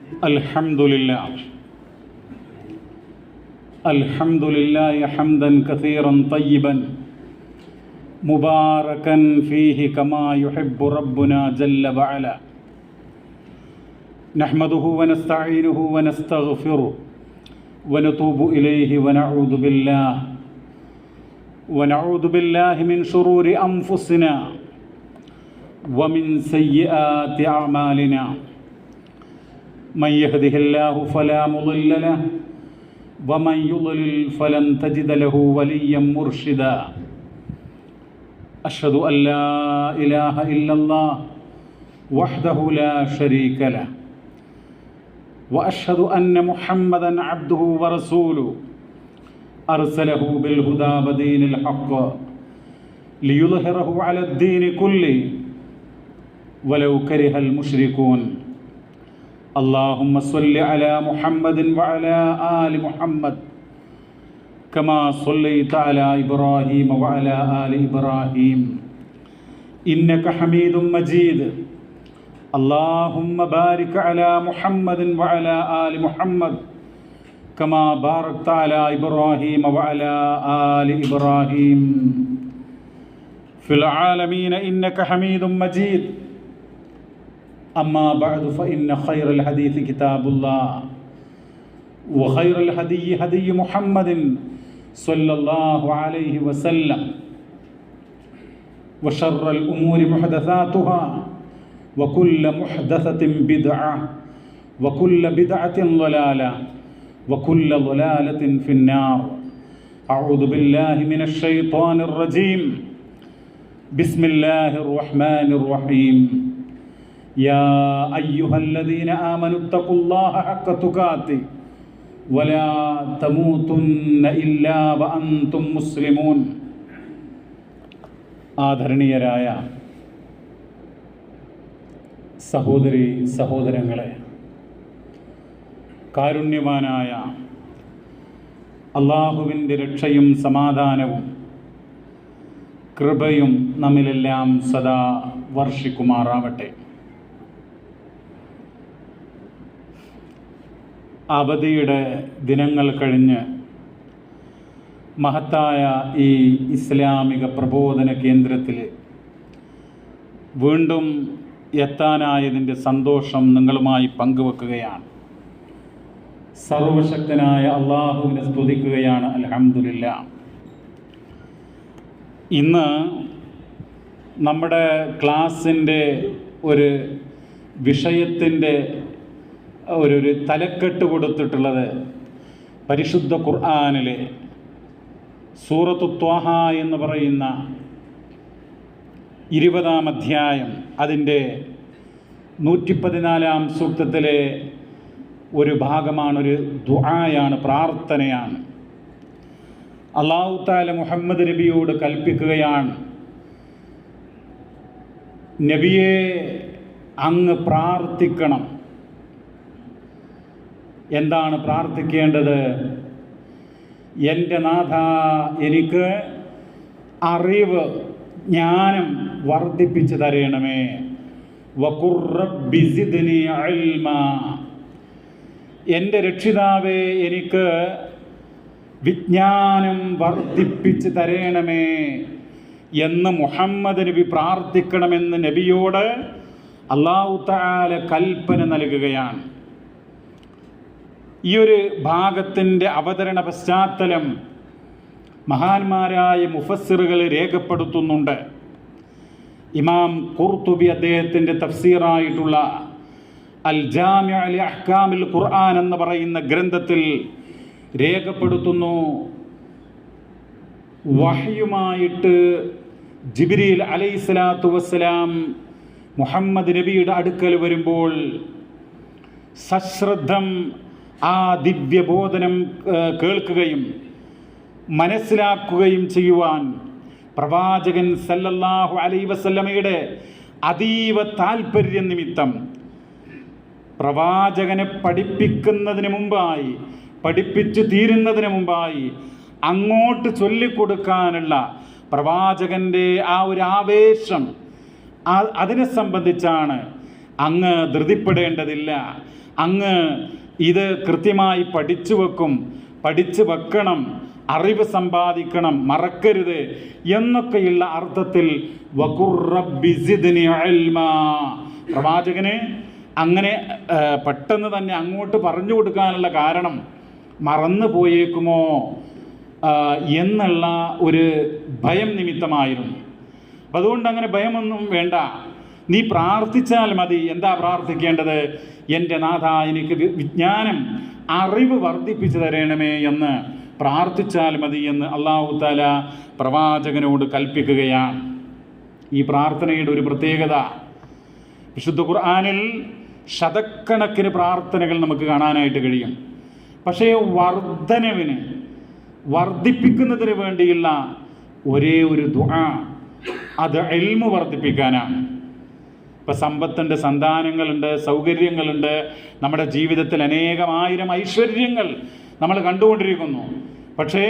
الحمد لله حمدا كثيرا طيبا مباركا فيه كما يحب ربنا جل وعلا. نحمده ونستعينه ونستغفره ونتوب إليه ونعوذ بالله من شرور أنفسنا ومن سيئات أعمالنا. من يهده الله فلا مضل له ومن يضلل فلن تجد له وليا مرشدا. أشهد أن لا إله إلا الله وحده لا شريك له وأشهد أن محمدا عبده ورسوله أرسله بالهدى ودين الحق ليظهره على الدين كله ولو كره المشركون. اللهم صل على محمد وعلى آل محمد كما صليت على إبراهيم وعلى آل إبراهيم إنك حميد مجيد. اللهم بارك على محمد وعلى آل محمد كما باركت على إبراهيم وعلى آل إبراهيم في العالمين إنك حميد مجيد. أما بعد فإن خير الحديث كتاب الله وخير الهدي هدي محمد صلى الله عليه وسلم وشر الأمور محدثاتها وكل محدثة بدعة وكل بدعة ضلالة وكل ضلالة في النار. أعوذ بالله من الشيطان الرجيم. بسم الله الرحمن الرحيم. يا أيها الذين آمنوا اتقوا الله حق تقاته ولا تموتن إلا وأنتم مسلمون. ആദരണീയരായ സഹോദരി സഹോദരങ്ങളെ, കാരുണ്യവാനായ അള്ളാഹുവിൻ്റെ രക്ഷയും സമാധാനവും കൃപയും നമ്മിലെല്ലാം സദാ വർഷിക്കുമാറാവട്ടെ. അവധിയുടെ ദിനങ്ങൾ കഴിഞ്ഞ് മഹത്തായ ഈ ഇസ്ലാമിക പ്രബോധന കേന്ദ്രത്തിൽ വീണ്ടും എത്താനായതിൻ്റെ സന്തോഷം നിങ്ങളുമായി പങ്കുവെക്കുകയാണ്. സർവശക്തനായ അള്ളാഹുവിനെ സ്തുതിക്കുകയാണ്. അൽഹംദുലില്ലാഹ്. ഇന്ന് നമ്മുടെ ക്ലാസ്സിൻ്റെ ഒരു വിഷയത്തിൻ്റെ ഒരു തലക്കെട്ട് കൊടുത്തിട്ടുള്ളത് പരിശുദ്ധ ഖുർആനിലെ സൂറത്തു ത്വാഹ എന്ന് പറയുന്ന 20-ാം അധ്യായം അതിൻ്റെ 114-ാം സൂക്തത്തിലെ ഒരു ഭാഗമാണ്, ഒരു ദുആയാണ്, പ്രാർത്ഥനയാണ്. അല്ലാഹു തആല മുഹമ്മദ് നബിയോട് കൽപ്പിക്കുകയാണ്, നബിയെ അങ്ങ് പ്രാർത്ഥിക്കണം. എന്താണ് പ്രാർത്ഥിക്കേണ്ടത്? എൻ്റെ നാഥ, എനിക്ക് അറിവ്, ജ്ഞാനം വർദ്ധിപ്പിച്ചു തരണമേ. വഖുർ റബ്ബി സിദ്നി ഇൽമാ. എൻ്റെ രക്ഷിതാവേ, എനിക്ക് വിജ്ഞാനം വർദ്ധിപ്പിച്ചു തരണമേ എന്ന് മുഹമ്മദ് നബി പ്രാർത്ഥിക്കണമെന്ന് നബിയോട് അല്ലാഹു തആല കൽപ്പന നൽകുകയാണ്. ഈ ഒരു ഭാഗത്തിൻ്റെ അവതരണ പശ്ചാത്തലം മഹാന്മാരായ മുഫസ്സിറുകൾ രേഖപ്പെടുത്തുന്നുണ്ട്. ഇമാം ഖുർത്തുബി അദ്ദേഹത്തിൻ്റെ തഫ്സീറായിട്ടുള്ള അൽ ജാമിഉ ലി അഹ്കാമിൽ ഖുർആൻ എന്ന് പറയുന്ന ഗ്രന്ഥത്തിൽ രേഖപ്പെടുത്തുന്നു, വഹ്യുമായിട്ട് ജിബ്രീൽ അലൈഹിസ്സലാത്തു വസ്സലാം മുഹമ്മദ് നബിയുടെ അടുക്കൽ വരുമ്പോൾ സശ്രദ്ധം ആ ദിവ്യബോധനം കേൾക്കുകയും മനസ്സിലാക്കുകയും ചെയ്യുവാൻ പ്രവാചകൻ സല്ലല്ലാഹു അലൈഹി വസല്ലമയുടെ അതീവ താൽപര്യ നിമിത്തം പ്രവാചകനെ പഠിപ്പിക്കുന്നതിന് മുമ്പായി, പഠിപ്പിച്ചു തീരുന്നതിന് മുമ്പായി അങ്ങോട്ട് ചൊല്ലിക്കൊടുക്കാനുള്ള പ്രവാചകൻ്റെ ആ ഒരു ആവേശം, അതിനെ സംബന്ധിച്ചാണ് അങ്ങ് ധൃതിപ്പെടേണ്ടതില്ല, അങ്ങ് ഇത് കൃത്യമായി പഠിച്ചു വെക്കണം, അറിവ് സമ്പാദിക്കണം, മറക്കരുത് എന്നൊക്കെയുള്ള അർത്ഥത്തിൽ വഖുർ റബ്ബി സിദ്നി ഇൽമാ, പ്രവാചകന് അങ്ങനെ പെട്ടെന്ന് തന്നെ അങ്ങോട്ട് പറഞ്ഞു കൊടുക്കാനുള്ള കാരണം മറന്നു പോയേക്കുമോ എന്നുള്ള ഒരു ഭയം നിമിത്തമായിരുന്നു. അപ്പം അതുകൊണ്ട് അങ്ങനെ ഭയമൊന്നും വേണ്ട, നീ പ്രാർത്ഥിച്ചാൽ മതി. എന്താ പ്രാർത്ഥിക്കേണ്ടത്? എൻ്റെ നാഥ, എനിക്ക് വിജ്ഞാനം, അറിവ് വർദ്ധിപ്പിച്ചു തരണമേ എന്ന് പ്രാർത്ഥിച്ചാൽ മതി എന്ന് അല്ലാഹു തആല പ്രവാചകനോട് കൽപ്പിക്കുകയാണ്. ഈ പ്രാർത്ഥനയുടെ ഒരു പ്രത്യേകത, വിശുദ്ധ ഖുർആനിൽ ശതക്കണക്കിന് പ്രാർത്ഥനകൾ നമുക്ക് കാണാനായിട്ട് കഴിയും. പക്ഷേ വർദ്ധിപ്പിക്കുന്നതിന് വേണ്ടിയുള്ള ഒരേ ഒരു ദുആ, അത് ഇൽമു വർദ്ധിപ്പിക്കാനാണ്. ഇപ്പം സമ്പത്തുണ്ട്, സന്താനങ്ങളുണ്ട്, സൗകര്യങ്ങളുണ്ട്, നമ്മുടെ ജീവിതത്തിൽ അനേകമായിരം ഐശ്വര്യങ്ങൾ നമ്മൾ കണ്ടുകൊണ്ടിരിക്കുന്നു. പക്ഷേ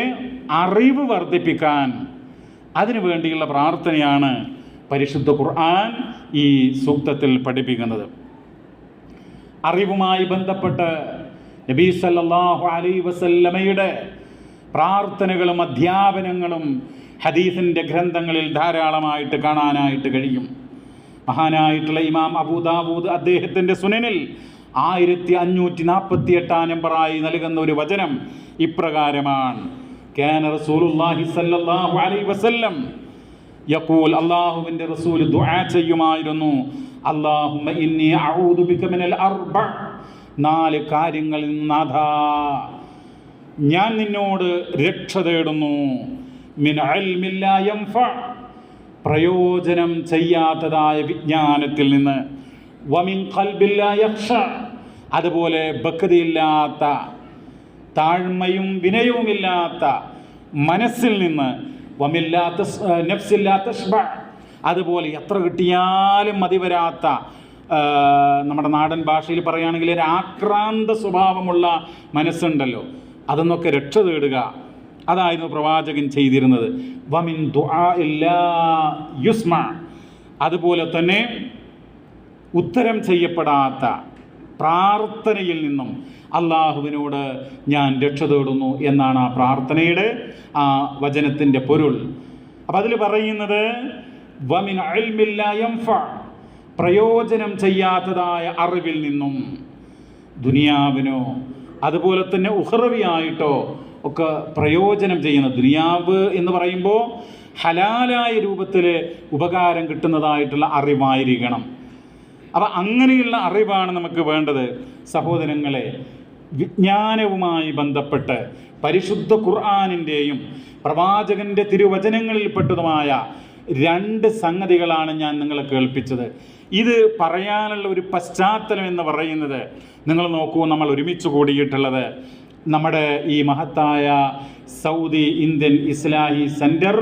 അറിവ് വർദ്ധിപ്പിക്കാൻ അതിനു വേണ്ടിയുള്ള പ്രാർത്ഥനയാണ് പരിശുദ്ധ ഖുർആൻ ഈ സൂക്തത്തിൽ പഠിപ്പിക്കുന്നത്. അറിവുമായി ബന്ധപ്പെട്ട് നബി സല്ലല്ലാഹു അലൈഹി വസല്ലമയുടെ പ്രാർത്ഥനകളും അധ്യാപനങ്ങളും ഹദീസിൻ്റെ ഗ്രന്ഥങ്ങളിൽ ധാരാളമായിട്ട് കാണാനായിട്ട് കഴിയും. മഹാനായിട്ടുള്ള ഇമാം അബൂ ദാവൂദ് അദ്ദേഹത്തിൻ്റെ സുനനിൽ 1548 നമ്പറായി നൽകുന്ന ഒരു വചനം ഇപ്രകാരമാണ്: കാന റസൂലുള്ളാഹി സല്ലല്ലാഹു അലൈഹി വസല്ലം യഖൂൽ, അല്ലാഹുവിൻ്റെ റസൂൽ ദുആ ചെയ്യുമായിരുന്നു, അല്ലാഹുമ്മ ഇന്നി അഊദു ബിക മിനൽ അർബഅ, 4 കാര്യങ്ങളിൽ നാഥാ ഞാൻ നിന്നോട് രക്ഷ തേടുന്നു. മിൻ ഇൽമിൻ ലാ യൻഫഅ, പ്രയോജനം ചെയ്യാത്തതായ വിജ്ഞാനത്തിൽ നിന്ന്. വമിൻ ഖൽബിൻ ലാ യഖ്ശ, അതുപോലെ ബക്തിയില്ലാത്ത, താഴ്മയും വിനയവുമില്ലാത്ത മനസ്സിൽ നിന്ന്. വമില്ലാത്ത നഫ്സില്ലാത്ത ഷ്ബ, അതുപോലെ എത്ര കിട്ടിയാലും മതി വരാത്ത, നമ്മുടെ നാടൻ ഭാഷയിൽ പറയുകയാണെങ്കിൽ ഒരു ആക്രാന്ത സ്വഭാവമുള്ള മനസ്സുണ്ടല്ലോ, അതൊന്നൊക്കെ രക്ഷ തേടുക. അതായിരുന്നു പ്രവാചകൻ ചെയ്തിരുന്നത്. വമിൻ ദുആഇൻ ലാ യുസ്മ, അതുപോലെ തന്നെ ഉത്തരം ചെയ്യപ്പെടാത്ത പ്രാർത്ഥനയിൽ നിന്നും അള്ളാഹുവിനോട് ഞാൻ രക്ഷ തേടുന്നു എന്നാണ് ആ പ്രാർത്ഥനയുടെ ആ വചനത്തിൻ്റെ പൊരുൾ. അപ്പം അതിൽ പറയുന്നത് വമിൻ ഇൽമിൻ ലാ യൻഫഅ, പ്രയോജനം ചെയ്യാത്തതായ അറിവിൽ നിന്നും, ദുനിയാവിനോ അതുപോലെ തന്നെ ഉഖ്റവിയായിട്ടോ ഒക്കെ പ്രയോജനം ചെയ്യുന്ന, ദുനിയാവ് എന്ന് പറയുമ്പോൾ ഹലാലായ രൂപത്തിൽ ഉപകാരം കിട്ടുന്നതായിട്ടുള്ള അറിവായിരിക്കണം. അപ്പം അങ്ങനെയുള്ള അറിവാണ് നമുക്ക് വേണ്ടത്. സഹോദരങ്ങളെ, വിജ്ഞാനവുമായി ബന്ധപ്പെട്ട് പരിശുദ്ധ ഖുർആനിൻ്റെയും പ്രവാചകൻ്റെ തിരുവചനങ്ങളിൽപ്പെട്ടതുമായ 2 സംഗതികളാണ് ഞാൻ നിങ്ങളെ കേൾപ്പിച്ചത്. ഇത് പറയാനുള്ള ഒരു പശ്ചാത്തലം എന്ന് പറയുന്നത്, നിങ്ങൾ നോക്കൂ, നമ്മൾ ഒരുമിച്ച് കൂടിയിട്ടുള്ളത് നമ്മുടെ ഈ മഹത്തായ സൗദി ഇന്ത്യൻ ഇസ്ലാഹി സെൻറ്റർ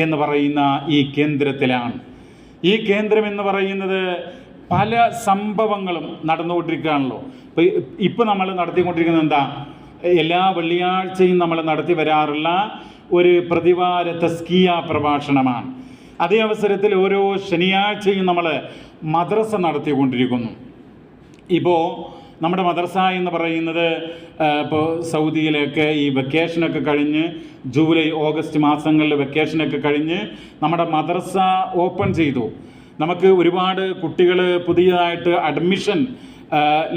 എന്ന് പറയുന്ന ഈ കേന്ദ്രത്തിലാണ്. ഈ കേന്ദ്രം എന്ന് പറയുന്നത് പല സംഭവങ്ങളും നടന്നുകൊണ്ടിരിക്കുകയാണല്ലോ. ഇപ്പോൾ നമ്മൾ നടത്തിക്കൊണ്ടിരിക്കുന്നത് എന്താ? എല്ലാ വെള്ളിയാഴ്ചയും നമ്മൾ നടത്തി വരാറുള്ള ഒരു പ്രതിവാര തസ്കിയ പ്രഭാഷണമാണ്. അതേ അവസരത്തിൽ ഓരോ ശനിയാഴ്ചയും നമ്മൾ മദ്രസ നടത്തിക്കൊണ്ടിരിക്കുന്നു. ഇപ്പോൾ നമ്മുടെ മദ്രസ എന്ന് പറയുന്നത് ഇപ്പോൾ സൗദിയിലൊക്കെ ഈ വെക്കേഷനൊക്കെ കഴിഞ്ഞ്, ജൂലൈ ഓഗസ്റ്റ് മാസങ്ങളിൽ വെക്കേഷനൊക്കെ കഴിഞ്ഞ് നമ്മുടെ മദ്രസ ഓപ്പൺ ചെയ്തു. നമുക്ക് ഒരുപാട് കുട്ടികൾ പുതിയതായിട്ട് അഡ്മിഷൻ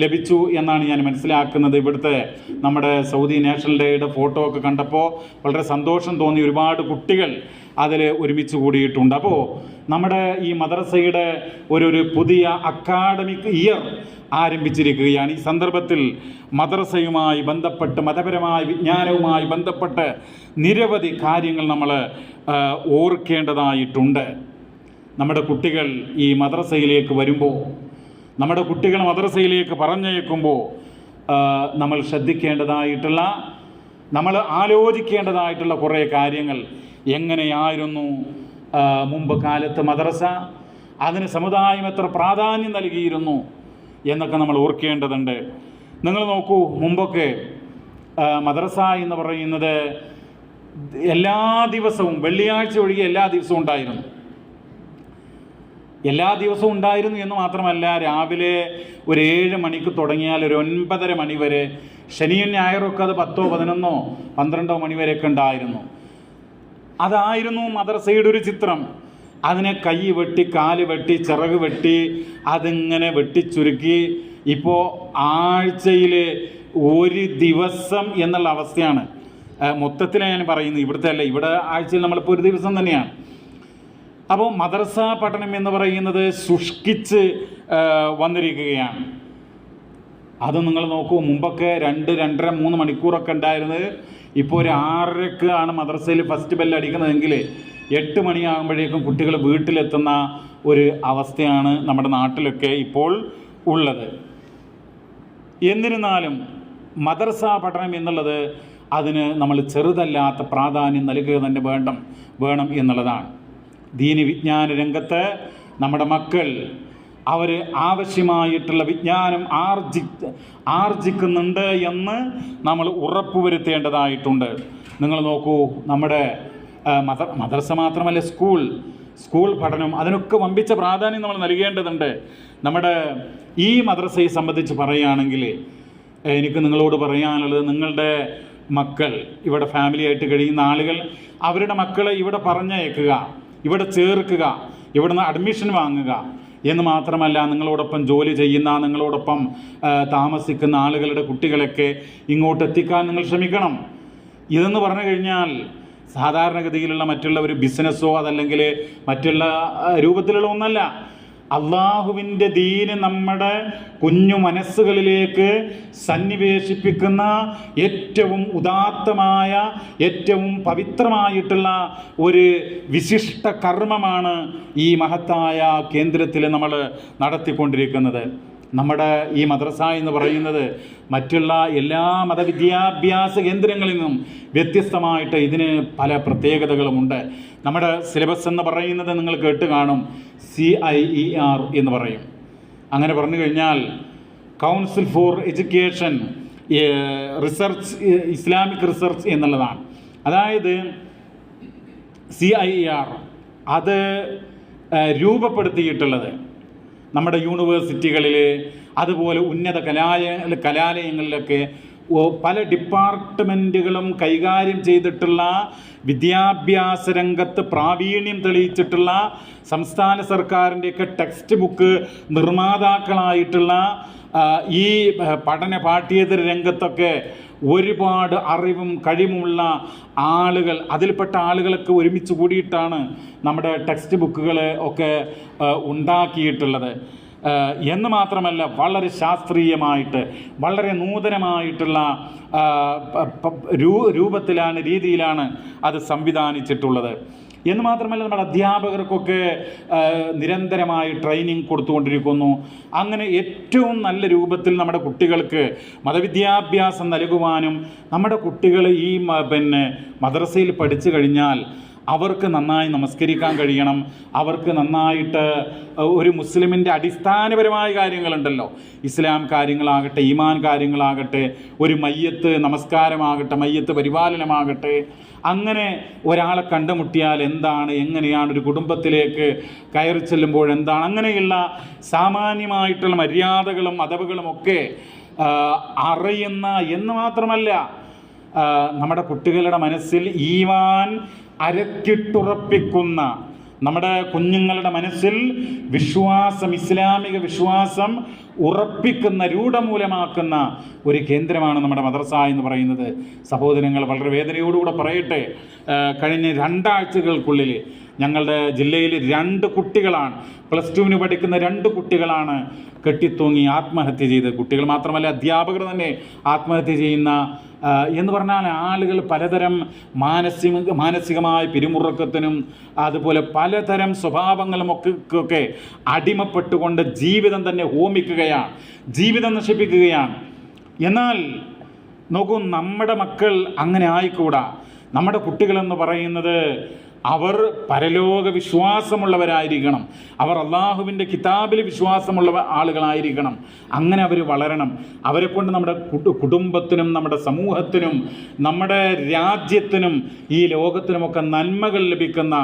ലഭിച്ചു എന്നാണ് ഞാൻ മനസ്സിലാക്കുന്നത്. ഇവിടുത്തെ നമ്മുടെ സൗദി നാഷണൽ ഡേയുടെ ഫോട്ടോ ഒക്കെ കണ്ടപ്പോൾ വളരെ സന്തോഷം തോന്നി. ഒരുപാട് കുട്ടികൾ അതിൽ ഒരുമിച്ച് കൂടിയിട്ടുണ്ട്. അപ്പോൾ നമ്മുടെ ഈ മദ്രസയുടെ ഒരു പുതിയ അക്കാഡമിക് ഇയർ ആരംഭിച്ചിരിക്കുകയാണ്. ഈ സന്ദർഭത്തിൽ മദ്രസയുമായി ബന്ധപ്പെട്ട്, മതപരമായ വിജ്ഞാനവുമായി ബന്ധപ്പെട്ട് നിരവധി കാര്യങ്ങൾ നമ്മൾ ഓർക്കേണ്ടതായിട്ടുണ്ട്. നമ്മുടെ കുട്ടികൾ ഈ മദ്രസയിലേക്ക് വരുമ്പോൾ, നമ്മുടെ കുട്ടികൾ മദ്രസയിലേക്ക് പറഞ്ഞയക്കുമ്പോൾ നമ്മൾ ശ്രദ്ധിക്കേണ്ടതായിട്ടുള്ള, നമ്മൾ ആലോചിക്കേണ്ടതായിട്ടുള്ള കുറേ കാര്യങ്ങൾ. എങ്ങനെയായിരുന്നു മുമ്പ് കാലത്ത് മദ്രസ, അതിന് സമുദായം എത്ര പ്രാധാന്യം നൽകിയിരുന്നു എന്നൊക്കെ നമ്മൾ ഓർക്കേണ്ടതുണ്ട്. നിങ്ങൾ നോക്കൂ, മുമ്പൊക്കെ മദ്രസ എന്ന് പറയുന്നത് എല്ലാ ദിവസവും, വെള്ളിയാഴ്ച ഒഴികെ എല്ലാ ദിവസവും ഉണ്ടായിരുന്നു. എല്ലാ ദിവസവും ഉണ്ടായിരുന്നു എന്ന് മാത്രമല്ല, രാവിലെ ഒരു 7 മണിക്ക് തുടങ്ങിയാൽ ഒരു 9:30 മണി വരെ, ശനിയും ഞായറൊക്കെ അത് 10, 11, 12 മണി വരെയൊക്കെ ഉണ്ടായിരുന്നു. അതായിരുന്നു മദ്രസയുടെ ഒരു ചിത്രം. അതിനെ കൈ വെട്ടി, കാല് വെട്ടി, ചിറക് വെട്ടി, അതിങ്ങനെ വെട്ടിച്ചുരുക്കി ഇപ്പോൾ ആഴ്ചയിൽ ഒരു ദിവസം എന്നുള്ള അവസ്ഥയാണ്. മൊത്തത്തിൽ ഞാൻ പറയുന്നത്, ഇവിടുത്തെ അല്ല, ഇവിടെ ആഴ്ചയിൽ നമ്മളിപ്പോൾ ഒരു ദിവസം തന്നെയാണ്. അപ്പോൾ മദ്രസ പഠനം എന്ന് പറയുന്നത് ശുഷ്കിച്ച് വന്നിരിക്കുകയാണ്. അത് നിങ്ങൾ നോക്കൂ, മുമ്പൊക്കെ 2, 2.5, 3 മണിക്കൂറൊക്കെ ഉണ്ടായിരുന്നത് ഇപ്പോൾ ഒരു 6:30 ആണ് മദ്രസയിൽ ഫസ്റ്റ് ബെല്ല് അടിക്കുന്നതെങ്കിൽ 8 മണിയാകുമ്പോഴേക്കും കുട്ടികൾ വീട്ടിലെത്തുന്ന ഒരു അവസ്ഥയാണ് നമ്മുടെ നാട്ടിലൊക്കെ ഇപ്പോൾ ഉള്ളത്. എന്നിരുന്നാലും മദ്രസ പഠനം എന്നുള്ളത് അതിന് നമ്മൾ ചെറുതല്ലാത്ത പ്രാധാന്യം നൽകുക തന്നെ വേണം എന്നുള്ളതാണ്. ദീനി വിജ്ഞാന രംഗത്ത് നമ്മുടെ മക്കൾ അവർ ആവശ്യമായിട്ടുള്ള വിജ്ഞാനം ആർജിക്കുന്നുണ്ട് എന്ന് നമ്മൾ ഉറപ്പുവരുത്തേണ്ടതായിട്ടുണ്ട്. നിങ്ങൾ നോക്കൂ, നമ്മുടെ മദ്രസ മാത്രമല്ല, സ്കൂൾ പഠനം, അതിനൊക്കെ വമ്പിച്ച പ്രാധാന്യം നമ്മൾ നൽകേണ്ടതുണ്ട്. നമ്മുടെ ഈ മദ്രസയെ സംബന്ധിച്ച് പറയുകയാണെങ്കിൽ എനിക്ക് നിങ്ങളോട് പറയാനുള്ളത്, നിങ്ങളുടെ മക്കൾ ഇവിടെ ഫാമിലിയായിട്ട് കഴിയുന്ന ആളുകൾ അവരുടെ മക്കളെ ഇവിടെ പറഞ്ഞയക്കുക, ഇവിടെ ചേർക്കുക, ഇവിടുന്ന് അഡ്മിഷൻ വാങ്ങുക എന്ന് മാത്രമല്ല, നിങ്ങളോടൊപ്പം ജോലി ചെയ്യുന്ന, നിങ്ങളോടൊപ്പം താമസിക്കുന്ന ആളുകളുടെ കുട്ടികളൊക്കെ ഇങ്ങോട്ട് എത്തിക്കാൻ നിങ്ങൾ ശ്രമിക്കണം. ഇതെന്ന് പറഞ്ഞു കഴിഞ്ഞാൽ സാധാരണഗതിയിലുള്ള മറ്റുള്ള ഒരു ബിസിനസ്സോ അതല്ലെങ്കിൽ മറ്റുള്ള രൂപത്തിലുള്ള ഒന്നല്ല. അള്ളാഹുവിൻ്റെ ദീന് നമ്മുടെ കുഞ്ഞു മനസ്സുകളിലേക്ക് സന്നിവേശിപ്പിക്കുന്ന ഏറ്റവും ഉദാത്തമായ, ഏറ്റവും പവിത്രമായിട്ടുള്ള ഒരു വിശിഷ്ട കർമ്മമാണ് ഈ മഹത്തായ കേന്ദ്രത്തിൽ നമ്മൾ നടത്തിക്കൊണ്ടിരിക്കുന്നത്. നമ്മുടെ ഈ മദ്രസ എന്ന് പറയുന്നത് മറ്റുള്ള എല്ലാ മതവിദ്യാഭ്യാസ കേന്ദ്രങ്ങളിൽ നിന്നും വ്യത്യസ്തമായിട്ട് ഇതിന് പല പ്രത്യേകതകളുമുണ്ട്. നമ്മുടെ സിലബസ് എന്ന് പറയുന്നത് നിങ്ങൾ കേട്ട് കാണും, CIER എന്ന് പറയും. അങ്ങനെ പറഞ്ഞു കഴിഞ്ഞാൽ council for education research, Islamic research എന്നുള്ളതാണ്. അതായത് CIER അത് രൂപപ്പെടുത്തിയിട്ടുള്ളത് നമ്മുടെ യൂണിവേഴ്സിറ്റികളിൽ, അതുപോലെ ഉന്നത കലാലയങ്ങളിലൊക്കെ പല ഡിപ്പാർട്ട്മെൻറ്റുകളും കൈകാര്യം ചെയ്തിട്ടുള്ള, വിദ്യാഭ്യാസ രംഗത്ത് പ്രാവീണ്യം തെളിയിച്ചിട്ടുള്ള, സംസ്ഥാന സർക്കാരിൻ്റെയൊക്കെ ടെക്സ്റ്റ് ബുക്ക് നിർമ്മാതാക്കളായിട്ടുള്ള ഈ പഠന പാഠ്യേതര രംഗത്തൊക്കെ ഒരുപാട് അറിവും കഴിവുമുള്ള ആളുകൾ, അതിൽപ്പെട്ട ആളുകളൊക്കെ ഒരുമിച്ച് കൂടിയിട്ടാണ് നമ്മുടെ ടെക്സ്റ്റ് ബുക്കുകൾ ഒക്കെ ഉണ്ടാക്കിയിട്ടുള്ളത്. എന്ന് മാത്രമല്ല, വളരെ ശാസ്ത്രീയമായിട്ട്, വളരെ നൂതനമായിട്ടുള്ള രൂപത്തിലാണ്, രീതിയിലാണ് അത് സംവിധാനിച്ചിട്ടുള്ളത്. എന്ന് മാത്രമല്ല, നമ്മുടെ അധ്യാപകർക്കൊക്കെ നിരന്തരമായി ട്രെയിനിങ് കൊടുത്തുകൊണ്ടിരിക്കുന്നു. അങ്ങനെ ഏറ്റവും നല്ല രൂപത്തിൽ നമ്മുടെ കുട്ടികൾക്ക് മതവിദ്യാഭ്യാസം നൽകുവാനും, നമ്മുടെ കുട്ടികൾ ഈ മദ്രസയിൽ പഠിച്ചു കഴിഞ്ഞാൽ അവർക്ക് നന്നായി നമസ്കരിക്കാൻ കഴിയണം, അവർക്ക് നന്നായിട്ട് ഒരു മുസ്ലിമിൻ്റെ അടിസ്ഥാനപരമായ കാര്യങ്ങളുണ്ടല്ലോ, ഇസ്ലാം കാര്യങ്ങളാകട്ടെ, ഈമാൻ കാര്യങ്ങളാകട്ടെ, ഒരു മയ്യത്ത് നമസ്കാരമാകട്ടെ, മയ്യത്ത് പരിപാലനമാകട്ടെ, അങ്ങനെ ഒരാളെ കണ്ടുമുട്ടിയാൽ എന്താണ്, എങ്ങനെയാണ് ഒരു കുടുംബത്തിലേക്ക് കയറി ചെല്ലുമ്പോൾ എന്താണ്, അങ്ങനെയുള്ള സാമാന്യമായിട്ടുള്ള മര്യാദകളും അദബുകളും ഒക്കെ അറിയുന്ന, എന്ന് മാത്രമല്ല നമ്മുടെ കുട്ടികളുടെ മനസ്സിൽ ഈമാൻ അരക്കിട്ടുറപ്പിക്കുന്ന, നമ്മുടെ കുഞ്ഞുങ്ങളുടെ മനസ്സിൽ വിശ്വാസം, ഇസ്ലാമിക വിശ്വാസം ഉറപ്പിക്കുന്ന, രൂഢമൂലമാക്കുന്ന ഒരു കേന്ദ്രമാണ് നമ്മുടെ മദ്രസ എന്ന് പറയുന്നത്. സഹോദരങ്ങൾ, വളരെ വേദനയോടുകൂടെ പറയട്ടെ, കഴിഞ്ഞ 2 ആഴ്ചകൾക്കുള്ളിൽ ഞങ്ങളുടെ ജില്ലയിൽ 2 കുട്ടികളാണ്, +2 പഠിക്കുന്ന 2 കുട്ടികളാണ് കെട്ടിത്തൂങ്ങി ആത്മഹത്യ ചെയ്ത്. കുട്ടികൾ മാത്രമല്ല, അധ്യാപകർ തന്നെ ആത്മഹത്യ ചെയ്യുന്ന, എന്ന് പറഞ്ഞാൽ ആളുകൾ പലതരം മാനസികമായ പിരിമുറുക്കത്തിനും അതുപോലെ പലതരം സ്വഭാവങ്ങളും ഒക്കെ അടിമപ്പെട്ടുകൊണ്ട് ജീവിതം തന്നെ ഹോമിക്കുകയാണ്, ജീവിതം നശിപ്പിക്കുകയാണ്. എന്നാൽ നോക്കൂ, നമ്മുടെ മക്കൾ അങ്ങനെ ആയിക്കൂടാ. നമ്മുടെ കുട്ടികളെന്ന് പറയുന്നത് അവർ പരലോക വിശ്വാസമുള്ളവരായിരിക്കണം, അവർ അള്ളാഹുവിൻ്റെ കിതാബിൽ വിശ്വാസമുള്ള ആളുകളായിരിക്കണം. അങ്ങനെ അവർ വളരണം. അവരെ കൊണ്ട് നമ്മുടെ കുടുംബത്തിനും നമ്മുടെ സമൂഹത്തിനും നമ്മുടെ രാജ്യത്തിനും ഈ ലോകത്തിനുമൊക്കെ നന്മകൾ ലഭിക്കുന്ന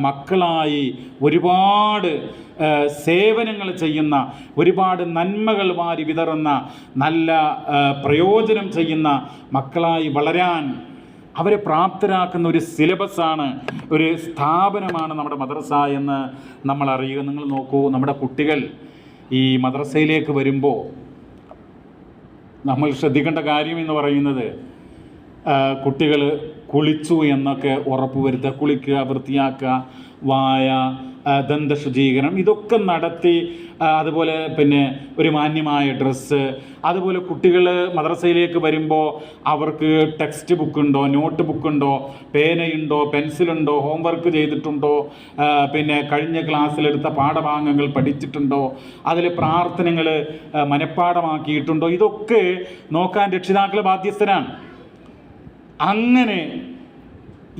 മക്കളായി ഒരുപാട് സേവനങ്ങൾ ചെയ്യുന്ന, ഒരുപാട് നന്മകൾ വാരി വിതറുന്ന, നല്ല പ്രയോജനം ചെയ്യുന്ന മക്കളായി വളരാൻ അവരെ പ്രാപ്തരാക്കുന്ന ഒരു സിലബസാണ്, ഒരു സ്ഥാപനമാണ് നമ്മുടെ മദ്രസ എന്ന് നമ്മൾ അറിയുക. നിങ്ങൾ നോക്കൂ, നമ്മുടെ കുട്ടികൾ ഈ മദ്രസയിലേക്ക് വരുമ്പോൾ നമ്മൾ ശ്രദ്ധിക്കേണ്ട കാര്യം എന്ന് പറയുന്നത്, കുട്ടികൾ കുളിച്ചു എന്നൊക്കെ ഉറപ്പുവരുത്തുക. കുളിക്കുക, വൃത്തിയാക്കുക, വായ, ദന്തശുചീകരണം ഇതൊക്കെ നടത്തി, അതുപോലെ പിന്നെ ഒരു മാന്യമായ ഡ്രസ്സ്, അതുപോലെ കുട്ടികൾ മദ്രസയിലേക്ക് വരുമ്പോൾ അവർക്ക് ടെക്സ്റ്റ് ബുക്കുണ്ടോ, നോട്ട് ബുക്കുണ്ടോ, പേനയുണ്ടോ, പെൻസിലുണ്ടോ, ഹോംവർക്ക് ചെയ്തിട്ടുണ്ടോ, പിന്നെ കഴിഞ്ഞ ക്ലാസ്സിലെടുത്ത പാഠഭാഗങ്ങൾ പഠിച്ചിട്ടുണ്ടോ, അതിൽ പ്രാർത്ഥനകൾ മനഃപ്പാഠമാക്കിയിട്ടുണ്ടോ, ഇതൊക്കെ നോക്കാൻ രക്ഷിതാക്കൾ ബാധ്യസ്ഥരാണ്. അങ്ങനെ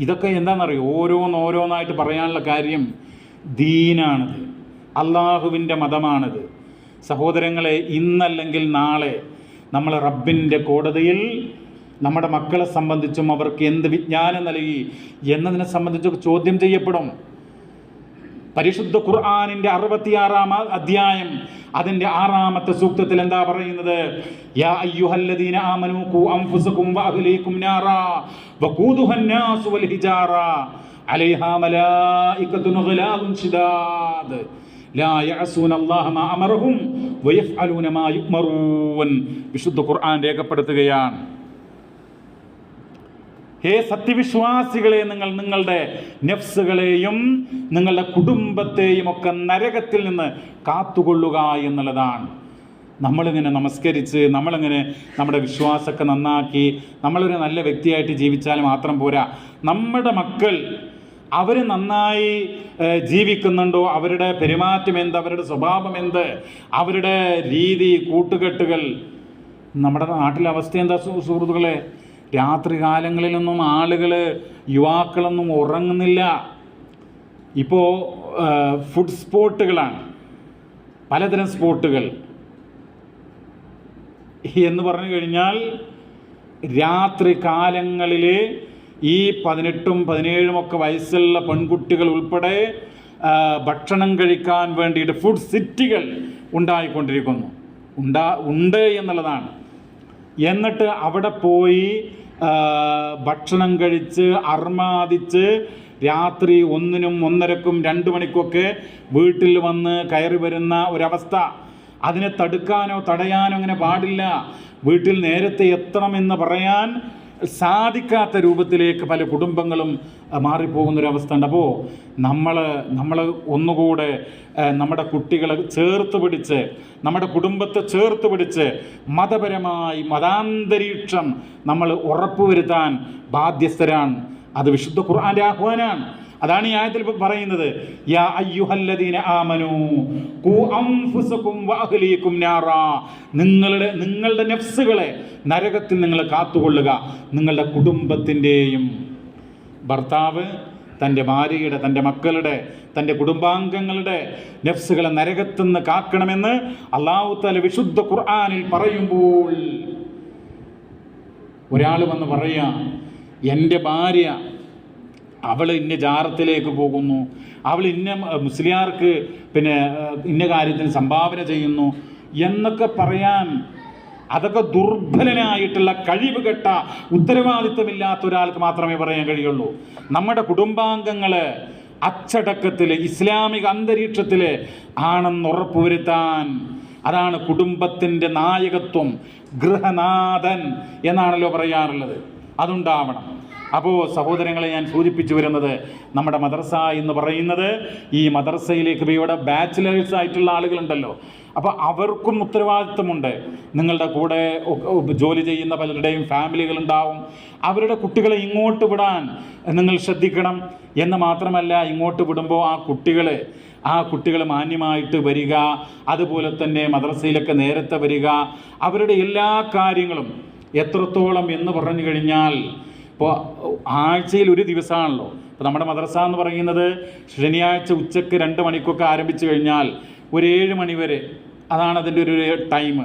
ഇതൊക്കെ എന്താണെന്നറിയോ, ഓരോന്നായിട്ട് പറയാനുള്ള കാര്യം ദീനാണിത്, അള്ളാഹുവിൻ്റെ മതമാണിത്. സഹോദരങ്ങളെ, ഇന്നല്ലെങ്കിൽ നാളെ നമ്മൾ റബ്ബിൻ്റെ കോടതിയിൽ നമ്മുടെ മക്കളെ സംബന്ധിച്ചും അവർക്ക് എന്ത് വിജ്ഞാനം നൽകി എന്നതിനെ സംബന്ധിച്ചൊക്കെ ചോദ്യം ചെയ്യപ്പെടും. പരിശുദ്ധ ഖുർആനിൻ്റെ 66-ാം അധ്യായം അതിൻ്റെ 6-ാമത്തെ സൂക്തത്തിൽ എന്താ പറയുന്നത്? യാ അയ്യുഹല്ലദീന ആമനൂ ഖൂ അൻഫുസകും വഅഹ്ലീകും നാറാ വഖൂദുഹൻ നാസു വൽ ഹിജാറ അലൈഹാ മലായികത്തുൻ ഗിലാദുൻ ശിദാദ് ലാ യഅസൂന അല്ലാഹ മാ അമറഹും വയഫ്അലൂന മാ യുഅ്മറൂൻ. വിശുദ്ധ ഖുർആൻ രേഖപ്പെടുത്തുകയാണ്, ഹേ സത്യവിശ്വാസികളെ, നിങ്ങൾ നിങ്ങളുടെ നഫ്സുകളെയും നിങ്ങളുടെ കുടുംബത്തെയും ഒക്കെ നരകത്തിൽ നിന്ന് കാത്തുകൊള്ളുക എന്നുള്ളതാണ്. നമ്മളിങ്ങനെ നമസ്കരിച്ച് നമ്മളിങ്ങനെ നമ്മുടെ വിശ്വാസമൊക്കെ നന്നാക്കി നമ്മളൊരു നല്ല വ്യക്തിയായിട്ട് ജീവിച്ചാൽ മാത്രം പോരാ. നമ്മുടെ മക്കൾ അവർ നന്നായി ജീവിക്കുന്നുണ്ടോ, അവരുടെ പെരുമാറ്റം എന്ത്, അവരുടെ സ്വഭാവം എന്ത്, അവരുടെ രീതി, കൂട്ടുകെട്ടുകൾ. നമ്മുടെ നാട്ടിലെ അവസ്ഥ എന്താ സുഹൃത്തുക്കളെ? രാത്രി കാലങ്ങളിലൊന്നും ആളുകൾ, യുവാക്കളൊന്നും ഉറങ്ങുന്നില്ല. ഇപ്പോൾ ഫുഡ് സ്പോട്ടുകളാണ്, പലതരം സ്പോട്ടുകൾ എന്ന് പറഞ്ഞു കഴിഞ്ഞാൽ രാത്രി കാലങ്ങളിൽ ഈ 18ഉം 17ഉം ഒക്കെ വയസ്സുള്ള പെൺകുട്ടികൾ ഉൾപ്പെടെ ഭക്ഷണം കഴിക്കാൻ വേണ്ടിയിട്ട് ഫുഡ് സിറ്റികൾ ഉണ്ടായിക്കൊണ്ടിരിക്കുന്നു. ഉണ്ട് എന്നുള്ളതാണ്. എന്നിട്ട് അവിടെ പോയി ഭക്ഷണം കഴിച്ച് അർമാദിച്ച് രാത്രി 1-നും 1:30ക്കും 2 മണിക്കൊക്കെ വീട്ടിൽ വന്ന് കയറി വരുന്ന ഒരവസ്ഥ. അതിനെ തടുക്കാനോ തടയാനോ അങ്ങനെ പാടില്ല. വീട്ടിൽ നേരത്തെ എത്തണമെന്ന് പറയാൻ സാധിക്കാത്ത രൂപത്തിലേക്ക് പല കുടുംബങ്ങളും മാറിപ്പോകുന്നൊരവസ്ഥ ഉണ്ട്. അപ്പോൾ നമ്മൾ ഒന്നുകൂടെ നമ്മുടെ കുട്ടികളെ ചേർത്ത് പിടിച്ച്, നമ്മുടെ കുടുംബത്തെ ചേർത്ത് പിടിച്ച് മതപരമായി മതാന്തരീക്ഷം നമ്മൾ ഉറപ്പുവരുത്താൻ ബാധ്യസ്ഥരാണ്. അത് വിശുദ്ധ ഖുർആന്റെ ആഹ്വാനാണ്. അതാണ് ഈ ആയത്തിൽ പറയുന്നത്, യാ അയ്യുഹല്ലദീന ആമനൂ ഖൂ അൻഫുസകും വഅഹ്ലീകും നാറാ. നിങ്ങളുടെ നഫ്സുകളെ നരകത്തിൽ നിങ്ങൾ കാത്തുകൊള്ളുക. നിങ്ങളുടെ കുടുംബത്തിൻ്റെയും, ഭർത്താവ് തൻ്റെ ഭാര്യയുടെ, തൻ്റെ മക്കളുടെ, തൻ്റെ കുടുംബാംഗങ്ങളുടെ നഫ്സുകളെ നരകത്തിൽ നിന്ന് കാക്കണമെന്ന് അല്ലാഹു തആല വിശുദ്ധ ഖുർആനിൽ പറയുമ്പോൾ, ഒരാൾ വന്ന് പറയാ, എൻ്റെ ഭാര്യ അവൾ ഇന്ന ജാറത്തിലേക്ക് പോകുന്നു, അവൾ ഇന്ന മുസ്ലിയാർക്ക് പിന്നെ ഇന്ന കാര്യത്തിന് സംഭാവന ചെയ്യുന്നു എന്നൊക്കെ പറയാൻ, അതൊക്കെ ദുർബലനായിട്ടുള്ള കഴിവുകെട്ട ഉത്തരവാദിത്വമില്ലാത്ത ഒരാൾക്ക് മാത്രമേ പറയാൻ കഴിയുള്ളൂ. നമ്മുടെ കുടുംബാംഗങ്ങൾ അച്ചടക്കത്തിൽ, ഇസ്ലാമിക അന്തരീക്ഷത്തിൽ ആണെന്ന് ഉറപ്പുവരുത്താൻ, അതാണ് കുടുംബത്തിൻ്റെ നായകത്വം. ഗൃഹനാഥൻ എന്നാണല്ലോ പറയാറുള്ളത്, അതുണ്ടാവണം. അപ്പോൾ സഹോദരങ്ങളെ, ഞാൻ സൂചിപ്പിച്ചു വരുന്നത്, നമ്മുടെ മദ്രസ എന്ന് പറയുന്നത്, ഈ മദ്രസയിലേക്ക് ഇവിടെ ബാച്ചിലേഴ്സ് ആയിട്ടുള്ള ആളുകളുണ്ടല്ലോ, അപ്പോൾ അവർക്കും ഉത്തരവാദിത്വമുണ്ട്. നിങ്ങളുടെ കൂടെ ജോലി ചെയ്യുന്ന പലരുടെയും ഫാമിലികളുണ്ടാവും. അവരുടെ കുട്ടികളെ ഇങ്ങോട്ട് വിടാൻ നിങ്ങൾ ശ്രദ്ധിക്കണം. എന്ന് മാത്രമല്ല, ഇങ്ങോട്ട് വിടുമ്പോൾ ആ കുട്ടികൾ മാന്യമായിട്ട് വരിക, അതുപോലെ തന്നെ മദ്രസയിലൊക്കെ നേരത്തെ വരിക, അവരുടെ എല്ലാ കാര്യങ്ങളും എത്രത്തോളം എന്ന് പറഞ്ഞു കഴിഞ്ഞാൽ, ഇപ്പോൾ ആഴ്ചയിൽ ഒരു ദിവസമാണല്ലോ, ഇപ്പോൾ നമ്മുടെ മദ്രസ എന്ന് പറയുന്നത് ശനിയാഴ്ച ഉച്ചയ്ക്ക് 2 മണിക്കൊക്കെ ആരംഭിച്ചു കഴിഞ്ഞാൽ ഒരു 7 മണി വരെ, അതാണ് അതിൻ്റെ ഒരു ടൈം.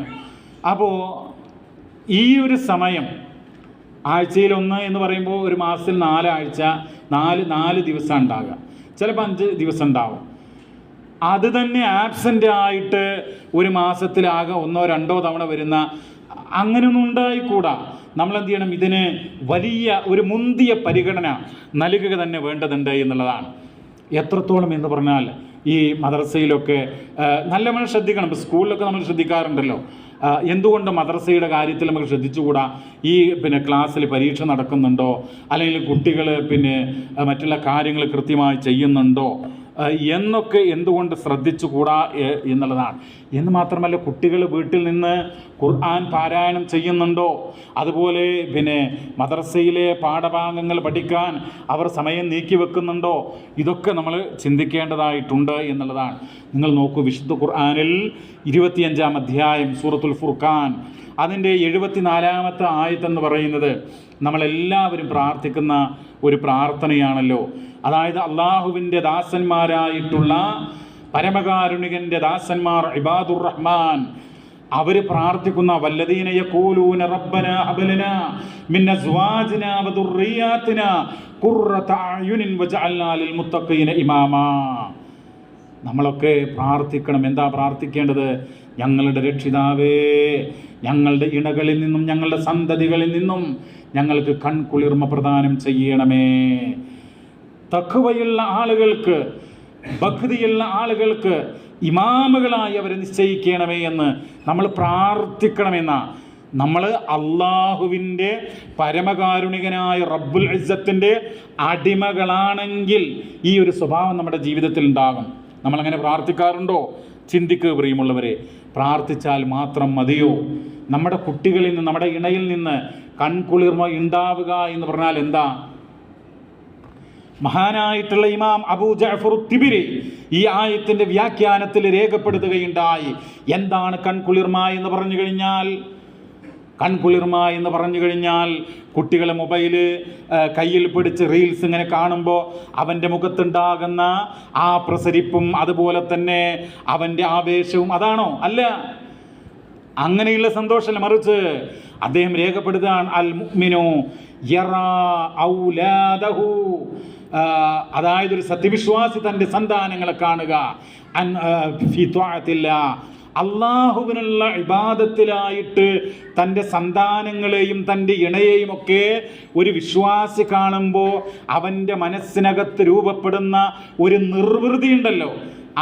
അപ്പോൾ ഈ ഒരു സമയം ആഴ്ചയിലൊന്ന് എന്ന് പറയുമ്പോൾ ഒരു മാസത്തിൽ 4 ആഴ്ച, 4 ദിവസം ഉണ്ടാകുക, ചിലപ്പോൾ 5 ദിവസം ഉണ്ടാവും. അത് തന്നെ ആബ്സെൻ്റ് ആയിട്ട് ഒരു മാസത്തിലാകെ 1-2 തവണ വരുന്ന അങ്ങനെയൊന്നും ഉണ്ടായിക്കൂടാ. നമ്മളെന്ത് ചെയ്യണം? ഇതിന് വലിയ ഒരു മുന്തിയ പരിഗണന നൽകുക തന്നെ വേണ്ടതുണ്ട് എന്നുള്ളതാണ്. എത്രത്തോളം എന്ന് പറഞ്ഞാൽ ഈ മദ്രസയിലൊക്കെ നമ്മൾ ശ്രദ്ധിക്കണം. ഇപ്പോൾ സ്കൂളിലൊക്കെ നമ്മൾ ശ്രദ്ധിക്കാറുണ്ടല്ലോ. എന്തുകൊണ്ട് മദ്രസയുടെ കാര്യത്തിൽ നമുക്ക് ശ്രദ്ധിച്ചുകൂടാ? ഈ ക്ലാസ്സിൽ പരീക്ഷ നടക്കുന്നുണ്ടോ, അല്ലെങ്കിൽ കുട്ടികൾ മറ്റുള്ള കാര്യങ്ങൾ കൃത്യമായി ചെയ്യുന്നുണ്ടോ എന്നൊക്കെ എന്തുകൊണ്ട് ശ്രദ്ധിച്ചുകൂടാ എന്നുള്ളതാണ്. എന്ന് മാത്രമല്ല, കുട്ടികൾ വീട്ടിൽ നിന്ന് ഖുർആൻ പാരായണം ചെയ്യുന്നുണ്ടോ, അതുപോലെ മദ്രസയിലെ പാഠഭാഗങ്ങൾ പഠിക്കാൻ അവർ സമയം നീക്കി വെക്കുന്നുണ്ടോ, ഇതൊക്കെ നമ്മൾ ചിന്തിക്കേണ്ടതായിട്ടുണ്ട് എന്നുള്ളതാണ്. നിങ്ങൾ നോക്കൂ, വിശുദ്ധ ഖുർആനിൽ 25-ാം അധ്യായം സൂറത്തുൽ ഫുർഖാൻ, അതിൻ്റെ 74-ാമത്തെ ആയത്തെന്ന് പറയുന്നത് നമ്മളെല്ലാവരും പ്രാർത്ഥിക്കുന്ന ഒരു പ്രാർത്ഥനയാണല്ലോ. അതായത് അള്ളാഹുവിൻ്റെ ദാസന്മാരായിട്ടുള്ള പരമകാരുണികൻ്റെ ദാസന്മാർ ഇബാദുർ റഹ്മാൻ, അവർ പ്രാർത്ഥിക്കുന്ന വല്ലദീന യഖൂലൂന റബ്ബനാ ഹബ് ലനാ മിൻ അസ്വാജിനാ വദുർരിയാതിനാ ഖുർറത അയുനിൻ വജഅൽനാ ലിൽ മുത്തഖീന ഇമാമാ. നമ്മളൊക്കെ പ്രാർത്ഥിക്കണം. എന്താ പ്രാർത്ഥിക്കേണ്ടത്? ഞങ്ങളുടെ രക്ഷിതാവേ, ഞങ്ങളുടെ ഇണകളിൽ നിന്നും ഞങ്ങളുടെ സന്തതികളിൽ നിന്നും ഞങ്ങൾക്ക് കൺകുളിർമ പ്രദാനം ചെയ്യണമേ. തഖ്വയുള്ള ആളുകൾക്ക്, ഭക്തിയുള്ള ആളുകൾക്ക് ഇമാമുകളായി അവരെ നിശ്ചയിക്കണമേ എന്ന് നമ്മൾ പ്രാർത്ഥിക്കണമെന്ന. നമ്മൾ അള്ളാഹുവിൻ്റെ പരമകാരുണികനായ റബ്ബുൽ ഇസ്സത്തിൻ്റെ അടിമകളാണെങ്കിൽ ഈ ഒരു സ്വഭാവം നമ്മുടെ ജീവിതത്തിൽ ഉണ്ടാകും. നമ്മളങ്ങനെ പ്രാർത്ഥിക്കാറുണ്ടോ? ചിന്തിക്കുക പ്രിയമുള്ളവരെ. പ്രാർത്ഥിച്ചാൽ മാത്രം മതിയോ? നമ്മുടെ കുട്ടികളിൽ നിന്ന്, നമ്മുടെ ഇണയിൽ നിന്ന് കൺകുളിർമ ഉണ്ടാവുക എന്ന് പറഞ്ഞാൽ എന്താ? മഹാനായിട്ടുള്ള ഇമാം അബൂ ജഅഫർ തിബിരി ഈ ആയത്തിൻ്റെ വ്യാഖ്യാനത്തിൽ രേഖപ്പെടുത്തുകയുണ്ടായി. എന്താണ് കൺകുളിർമ എന്ന് പറഞ്ഞു കഴിഞ്ഞാൽ? കൺകുളിർമ എന്ന് പറഞ്ഞു കഴിഞ്ഞാൽ കുട്ടികളെ മൊബൈല് കയ്യിൽ പിടിച്ച് റീൽസ് ഇങ്ങനെ കാണുമ്പോൾ അവൻ്റെ മുഖത്തുണ്ടാകുന്ന ആ പ്രസരിപ്പും അതുപോലെ തന്നെ അവൻ്റെ ആവേശവും അതാണോ? അല്ല, അങ്ങനെയുള്ള സന്തോഷമല്ല. മറിച്ച് അദ്ദേഹം രേഖപ്പെടുത്തുകയാണ്, അൽ മുഅ്മിനു യറാ ഔലാദഹു, അതായത് ഒരു സത്യവിശ്വാസി തൻ്റെ സന്താനങ്ങളെ കാണുക, ഫി ത്വഅത്തില്ലാ, അള്ളാഹുവിനുള്ള ഇബാദത്തിലായിട്ട് തൻ്റെ സന്താനങ്ങളെയും തൻ്റെ ഇണയെയും ഒക്കെ ഒരു വിശ്വാസി കാണുമ്പോൾ അവൻ്റെ മനസ്സിനകത്ത് രൂപപ്പെടുന്ന ഒരു നിർവൃതി ഉണ്ടല്ലോ,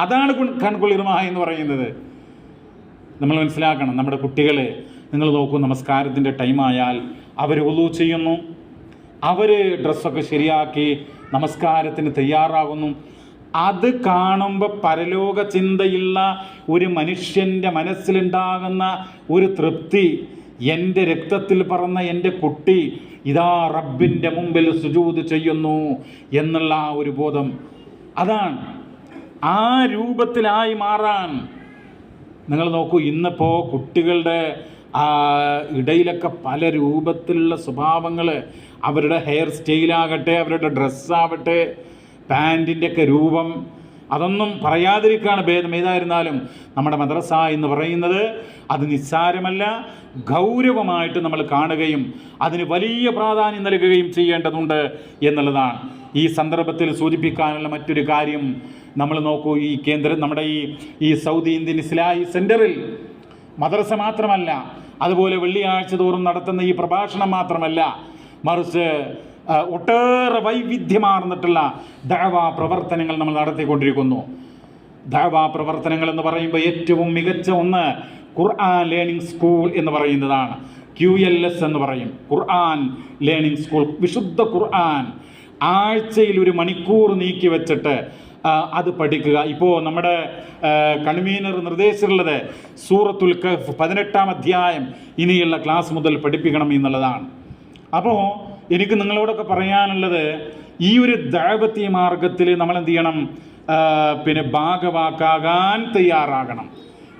അതാണ് കൺകുളിർമ എന്ന് പറയുന്നത്. നമ്മൾ മനസ്സിലാക്കണം. നമ്മുടെ കുട്ടികൾ നിങ്ങൾ നോക്കൂ, നമസ്കാരത്തിൻ്റെ ടൈമായാൽ അവർ വുളൂ ചെയ്യുന്നു, അവർ ഡ്രസ്സൊക്കെ ശരിയാക്കി നമസ്കാരത്തിന് തയ്യാറാകുന്നു. അത് കാണുമ്പോൾ പരലോക ചിന്തയുള്ള ഒരു മനുഷ്യൻ്റെ മനസ്സിലുണ്ടാകുന്ന ഒരു തൃപ്തി, എൻ്റെ രക്തത്തിൽ പറന്ന എൻ്റെ കുട്ടി ഇതാ റബ്ബിൻ്റെ മുമ്പിൽ സുജൂദ് ചെയ്യുന്നു എന്നുള്ള ആ ഒരു ബോധം, അതാണ്. ആ രൂപത്തിലായി മാറാൻ നിങ്ങൾ നോക്കൂ. ഇന്നിപ്പോൾ കുട്ടികളുടെ ഇടയിലൊക്കെ പല രൂപത്തിലുള്ള സ്വഭാവങ്ങൾ, അവരുടെ ഹെയർ സ്റ്റൈലാകട്ടെ, അവരുടെ ഡ്രസ്സാവട്ടെ, പാൻറ്റിൻ്റെയൊക്കെ രൂപം, അതൊന്നും പറയാതിരിക്കുകയാണ് ഭേദം. ഏതായിരുന്നാലും നമ്മുടെ മദ്രസ എന്ന് പറയുന്നത് അത് നിസ്സാരമല്ല, ഗൗരവമായിട്ട് നമ്മൾ കാണുകയും അതിന് വലിയ പ്രാധാന്യം നൽകുകയും ചെയ്യേണ്ടതുണ്ട് എന്നുള്ളതാണ്. ഈ സന്ദർഭത്തിൽ സൂചിപ്പിക്കാനുള്ള മറ്റൊരു കാര്യം, നമ്മൾ നോക്കൂ, ഈ കേന്ദ്രം, നമ്മുടെ ഈ സൗദി ഇന്ത്യൻ ഇസ്ലാഹി സെൻറ്ററിൽ മദ്രസ മാത്രമല്ല, അതുപോലെ വെള്ളിയാഴ്ച തോറും നടത്തുന്ന ഈ പ്രഭാഷണം മാത്രമല്ല, മറിച്ച് ഒട്ടേറെ വൈവിധ്യമാർന്നിട്ടുള്ള ദഅവാ പ്രവർത്തനങ്ങൾ നമ്മൾ നടത്തിക്കൊണ്ടിരിക്കുന്നു. ദഅവാ പ്രവർത്തനങ്ങൾ എന്ന് പറയുമ്പോൾ ഏറ്റവും മികച്ച ഒന്ന് ഖുർആൻ ലേണിംഗ് സ്കൂൾ എന്ന് പറയുന്നതാണ്. QLS എന്ന് പറയും, ഖുർആൻ ലേണിംഗ് സ്കൂൾ. വിശുദ്ധ ഖുർആൻ ആഴ്ചയിൽ 1 മണിക്കൂർ നീക്കി വെച്ചിട്ട് അത് പഠിക്കുക. ഇപ്പോൾ നമ്മുടെ കൺവീനർ നിർദ്ദേശിച്ചിട്ടുള്ളത് സൂറത്തുൽ കഹ്ഫ് 18-ാം അധ്യായം ഇനിയുള്ള ക്ലാസ് മുതൽ പഠിപ്പിക്കണം എന്നുള്ളതാണ്. അപ്പോൾ എനിക്ക് നിങ്ങളോടൊക്കെ പറയാനുള്ളത്, ഈ ഒരു ദഅവത്തി മാർഗത്തിൽ നമ്മൾ എന്ത് ചെയ്യണം? ഭാഗവാക്കാകാൻ തയ്യാറാകണം.